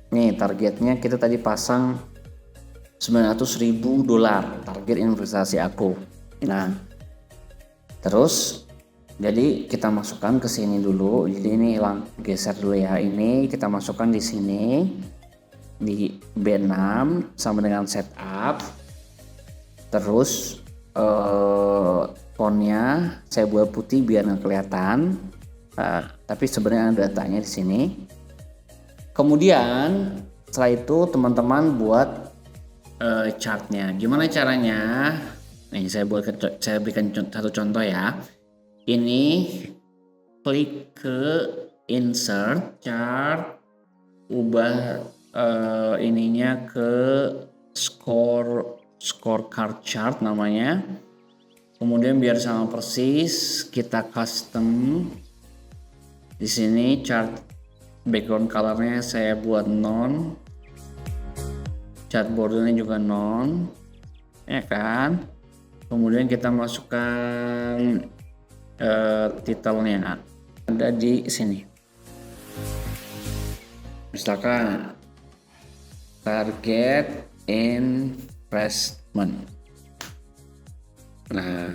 Nih targetnya kita tadi pasang $900.000 target investasi aku. Nah, terus jadi kita masukkan ke sini dulu. Jadi ini geser dulu ya. Ini kita masukkan di sini di B6 sama dengan setup. Terus fontnya saya buat putih biar nggak kelihatan. Tapi sebenarnya ada datanya di sini. Kemudian setelah itu teman-teman buat chartnya. Gimana caranya? Nih saya berikan satu contoh ya. Ini klik ke insert chart, ubah ininya ke scorecard chart namanya. Kemudian biar sama persis kita custom di sini chart background colornya saya buat non, chart bordernya juga non, ya kan. Kemudian kita masukkan titelnya ada di sini, misalkan target investment. Nah,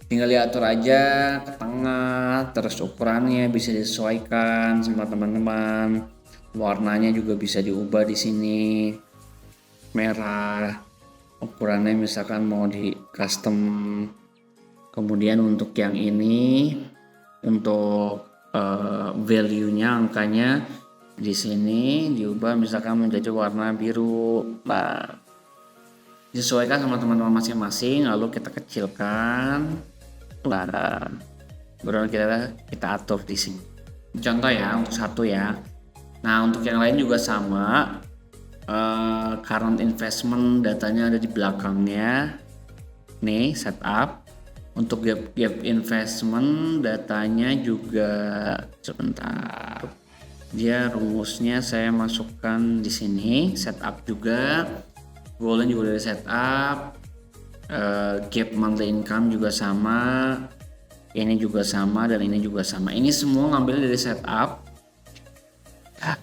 tinggal diatur aja ke tengah, terus ukurannya bisa disesuaikan sama teman-teman. Warnanya juga bisa diubah di sini. Merah. Ukurannya misalkan mau di custom. Kemudian untuk yang ini untuk value-nya angkanya di sini diubah misalkan menjadi warna biru. Nah, disesuaikan sama teman-teman masing-masing, lalu kita kecilkan, baru kita atur di sini. Contoh ya untuk satu ya. Nah untuk yang lain juga sama. Current investment datanya ada di belakangnya. Nih setup. Untuk gap investment datanya juga sebentar. Dia rumusnya saya masukkan di sini. Setup juga. Goalnya juga dari setup, gap monthly income juga sama, ini juga sama dan ini juga sama. Ini semua ngambil dari setup,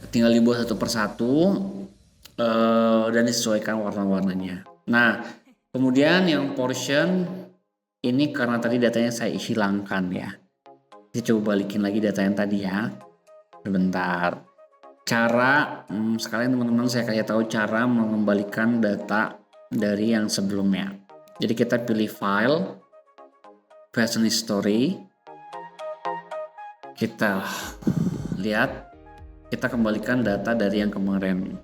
tinggal dibuat satu persatu dan disesuaikan warna-warnanya. Nah, kemudian yang portion ini karena tadi datanya saya hilangkan ya. Kita coba balikin lagi data yang tadi ya. Sebentar. Cara sekalian teman-teman saya kasih tahu cara mengembalikan data dari yang sebelumnya. Jadi kita pilih file, fashion history, kita lihat, kita kembalikan data dari yang kemarin.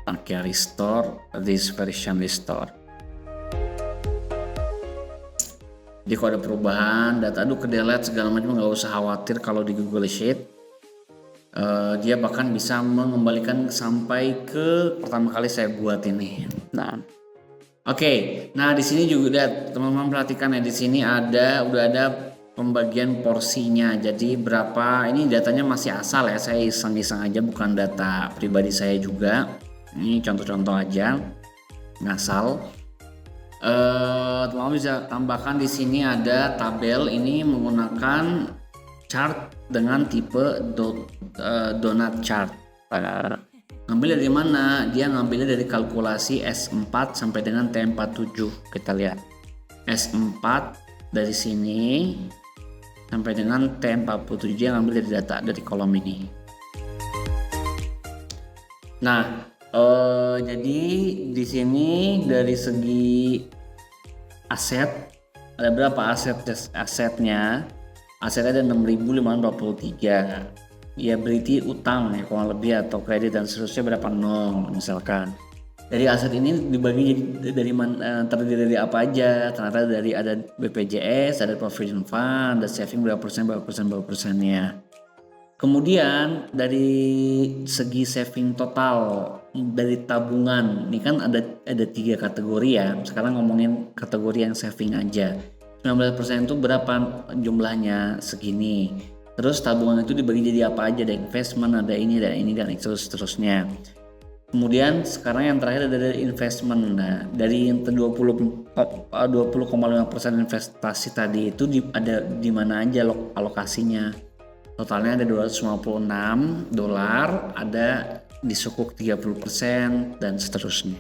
Oke, restore this version restore. Jadi kalau ada perubahan data ke delete segala macam nggak usah khawatir kalau di Google Sheet. Dia bahkan bisa mengembalikan sampai ke pertama kali saya buat ini. Nah, oke. Nah di sini juga teman-teman perhatikan ya, di sini udah ada pembagian porsinya. Jadi berapa, ini datanya masih asal ya, saya iseng-iseng aja, bukan data pribadi saya juga. Ini contoh-contoh aja, ngasal. Teman-teman bisa tambahkan di sini ada tabel, ini menggunakan chart dengan tipe donut chart. Ngambil dari mana? Dia ngambilnya dari kalkulasi S4 sampai dengan T47. Kita lihat S4 dari sini sampai dengan T47 dia ngambil dari data dari kolom ini. Nah, jadi di sini dari segi aset ada berapa asetnya? Asetnya ada 6.523. Ya berarti utang ya kurang lebih, atau kredit dan seterusnya berapa, 0 misalkan. Dari aset ini dibagi dari terdiri dari apa aja? Ternyata dari ada BPJS, ada provident fund, ada saving berapa persennya. Kemudian dari segi saving total dari tabungan, ini kan ada 3 kategori ya. Sekarang ngomongin kategori yang saving aja. 19% itu berapa jumlahnya? Segini. Terus tabungan itu dibagi jadi apa aja? Ada investment, ada ini dan itu seterusnya. Kemudian sekarang yang terakhir ada dari investment. Nah, dari yang 20,5% investasi tadi itu ada di mana aja alokasinya. Totalnya ada $256, ada di sukuk 30% dan seterusnya.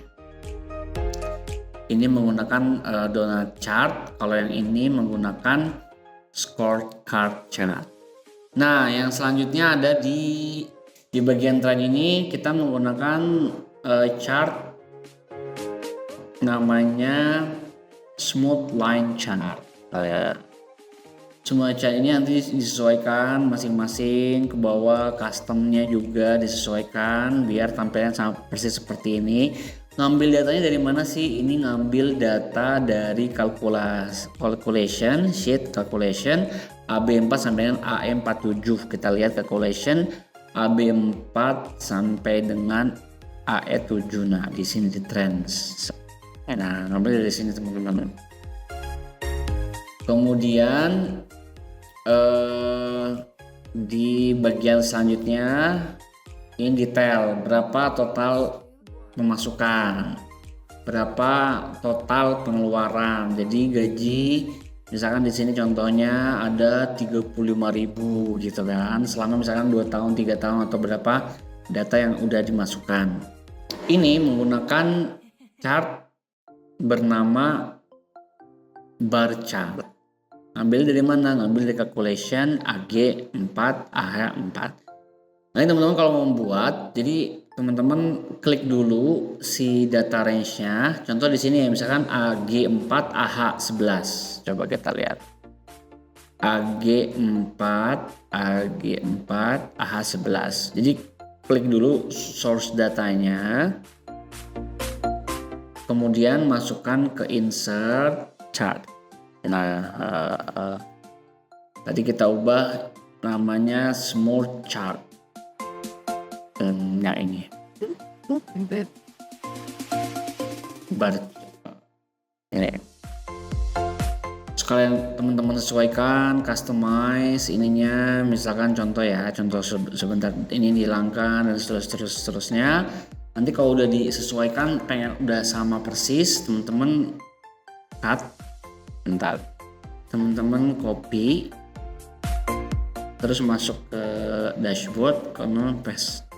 Ini menggunakan donut chart, kalau yang ini menggunakan scorecard chart. Nah, yang selanjutnya ada di bagian trend ini kita menggunakan chart namanya smooth line chart. Semua chart ini nanti disesuaikan masing-masing ke bawah, customnya juga disesuaikan biar tampilannya sama persis seperti ini. Ngambil datanya dari mana sih? Ini ngambil data dari calculation sheet calculation AB4 sampai dengan AE47. Kita lihat calculation AB4 sampai dengan AE7. Nah, di sini di trends. Nah, ngambil dari sini teman-teman. Kemudian di bagian selanjutnya ini detail berapa total pemasukan, berapa total pengeluaran. Jadi gaji misalkan di sini contohnya ada 35.000 gitu kan, selama misalkan 2 tahun 3 tahun atau berapa data yang udah dimasukkan. Ini menggunakan chart bernama bar chart. Ngambil dari mana? Ngambil dari calculation AG4 AH4. Nah, teman-teman kalau mau membuat, jadi teman-teman klik dulu si data range-nya. Contoh di sini ya, misalkan AG4 AH11. Coba kita lihat. AG4 AH11. Jadi klik dulu source datanya. Kemudian masukkan ke insert chart. Nah, tadi kita ubah namanya smooth chart. Yang ini bar ini. Sekalian teman-teman sesuaikan, customize ininya, misalkan contoh sebentar ini dihilangkan dan seterusnya. Nanti kalau udah disesuaikan, pengen udah sama persis, teman-teman cut. Bentar, teman-teman copy, terus masuk ke dashboard, kemudian paste.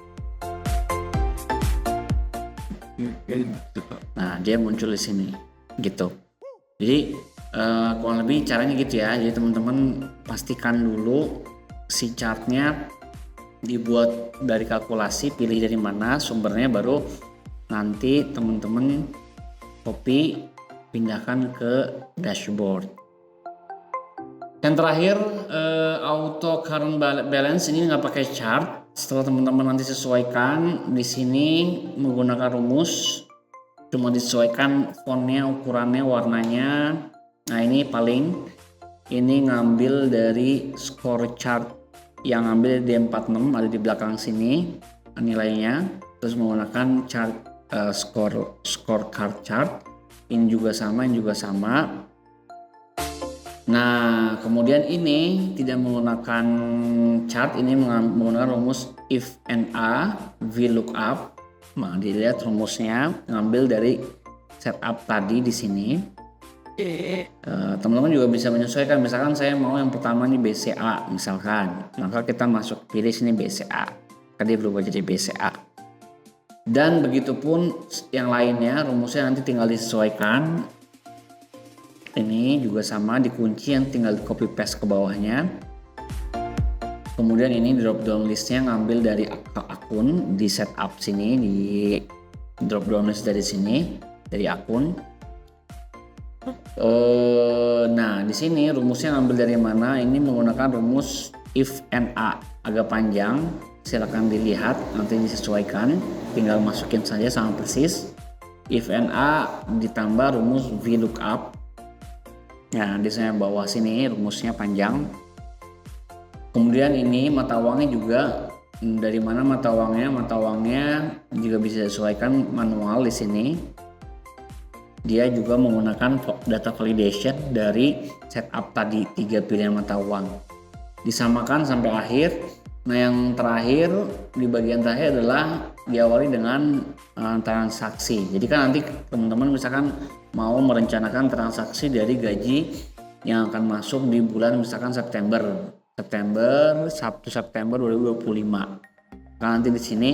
Nah, dia muncul di sini, gitu. Jadi kurang lebih caranya gitu ya. Jadi teman-teman pastikan dulu si chartnya dibuat dari kalkulasi, pilih dari mana sumbernya, baru nanti teman-teman copy, pindahkan ke dashboard. Yang terakhir auto current balance, ini nggak pakai chart. Setelah teman-teman nanti sesuaikan, di sini menggunakan rumus, cuma disesuaikan fontnya, ukurannya, warnanya. Nah, ini ini ngambil dari score chart yang ngambil D46, ada di belakang sini nilainya, terus menggunakan chart scorecard chart. Ini juga sama, Nah, kemudian ini tidak menggunakan chart, ini menggunakan rumus if and a VLOOKUP. Nah, dilihat rumusnya ngambil dari setup tadi di sini. Teman-teman juga bisa menyesuaikan. Misalkan saya mau yang pertama nih BCA misalkan, maka kita pilih sini BCA. Tadi berubah jadi BCA. Dan begitupun yang lainnya, rumusnya nanti tinggal disesuaikan. Ini juga sama, dikunci, yang tinggal di copy paste ke bawahnya. Kemudian ini drop down listnya ngambil dari akun, di setup sini, di drop down list dari sini, dari akun. Nah, di sini rumusnya ngambil dari mana? Ini menggunakan rumus if and a, agak panjang. Silakan dilihat, nanti disesuaikan, tinggal masukin saja sama persis. If and a ditambah rumus VLOOKUP. Nah, di sana bawah sini rumusnya panjang. Kemudian ini mata uangnya juga, dari mana mata uangnya? Mata uangnya juga bisa disesuaikan manual di sini. Dia juga menggunakan data validation dari setup tadi, 3 pilihan mata uang. Disamakan sampai akhir. Nah, yang terakhir, di bagian terakhir adalah diawali dengan transaksi. Jadi kan nanti teman-teman misalkan mau merencanakan transaksi dari gaji yang akan masuk di bulan misalkan September 1 September 2025. Karena nanti di sini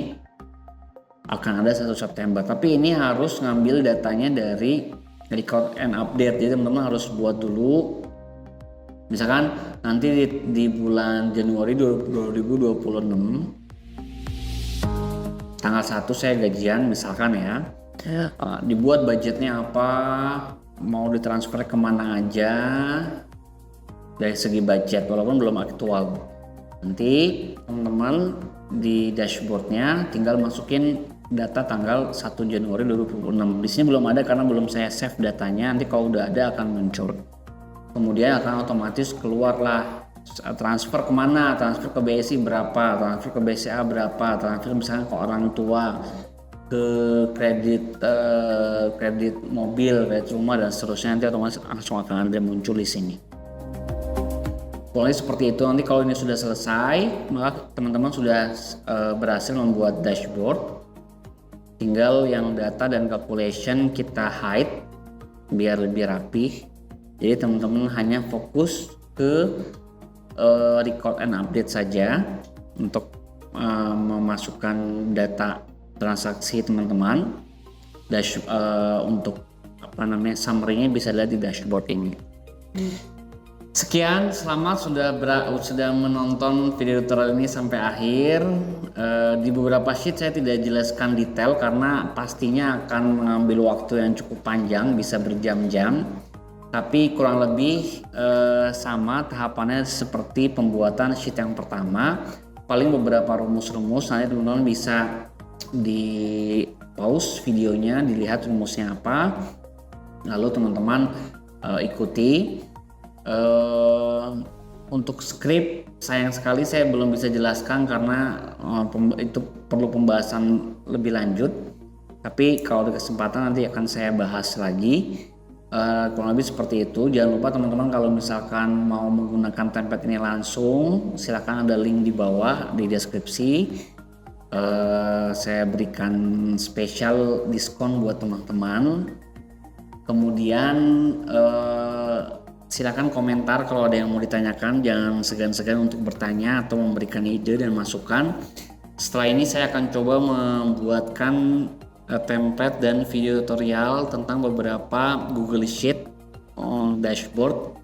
akan ada 1 September. Tapi ini harus ngambil datanya dari record and update. Jadi teman-teman harus buat dulu. Misalkan nanti di bulan Januari 2026 tanggal 1 saya gajian misalkan ya. Dibuat budgetnya apa, mau ditransfer kemana aja dari segi budget walaupun belum aktual. Nanti teman-teman di dashboardnya tinggal masukin data tanggal 1 Januari 2026. Di sini belum ada karena belum saya save datanya. Nanti kalau udah ada akan muncul. Kemudian akan otomatis keluarlah transfer kemana, transfer ke BSI berapa, transfer ke BCA berapa, transfer misalnya ke orang tua, ke kredit mobil, kredit rumah dan seterusnya. Nanti otomatis langsung akan ada muncul di sini. Pokoknya seperti itu. Nanti kalau ini sudah selesai, maka teman-teman sudah berhasil membuat dashboard. Tinggal yang data dan calculation kita hide biar lebih rapih. Jadi teman-teman hanya fokus ke record and update saja untuk memasukkan data transaksi teman-teman. Untuk summary-nya bisa lihat di dashboard ini. Sekian, selamat sudah menonton video tutorial ini sampai akhir. Di beberapa sheet saya tidak jelaskan detail karena pastinya akan mengambil waktu yang cukup panjang, bisa berjam-jam. Tapi kurang lebih sama tahapannya seperti pembuatan sheet yang pertama. Paling beberapa rumus-rumus, nanti teman-teman bisa di pause videonya, dilihat rumusnya apa. Lalu teman-teman ikuti. Untuk script sayang sekali saya belum bisa jelaskan karena itu perlu pembahasan lebih lanjut. Tapi kalau ada kesempatan nanti akan saya bahas lagi. Kurang lebih seperti itu. Jangan lupa teman-teman kalau misalkan mau menggunakan template ini langsung, silakan ada link di bawah di deskripsi. Saya berikan spesial diskon buat teman-teman. Kemudian silakan komentar kalau ada yang mau ditanyakan, jangan segan-segan untuk bertanya atau memberikan ide dan masukan. Setelah ini saya akan coba membuatkan template dan video tutorial tentang beberapa Google Sheet dashboard.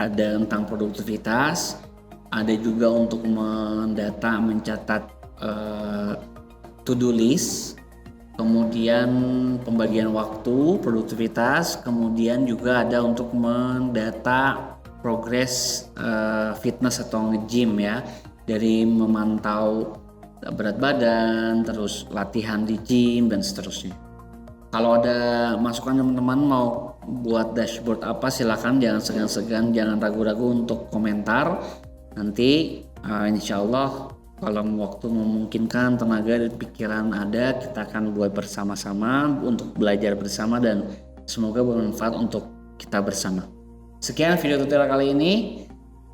Ada tentang produktivitas, ada juga untuk mendata, mencatat to-do list, kemudian pembagian waktu, produktivitas, kemudian juga ada untuk mendata progres fitness atau nge-gym ya, dari memantau berat badan, terus latihan di gym dan seterusnya. Kalau ada masukan teman-teman mau buat dashboard apa, silakan, jangan segan-segan, jangan ragu-ragu untuk komentar. Nanti insya Allah kalau waktu memungkinkan, tenaga dan pikiran ada, kita akan buat bersama-sama untuk belajar bersama dan semoga bermanfaat untuk kita bersama. Sekian video tutorial kali ini.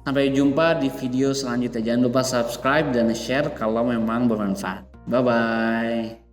Sampai jumpa di video selanjutnya. Jangan lupa subscribe dan share kalau memang bermanfaat. Bye bye.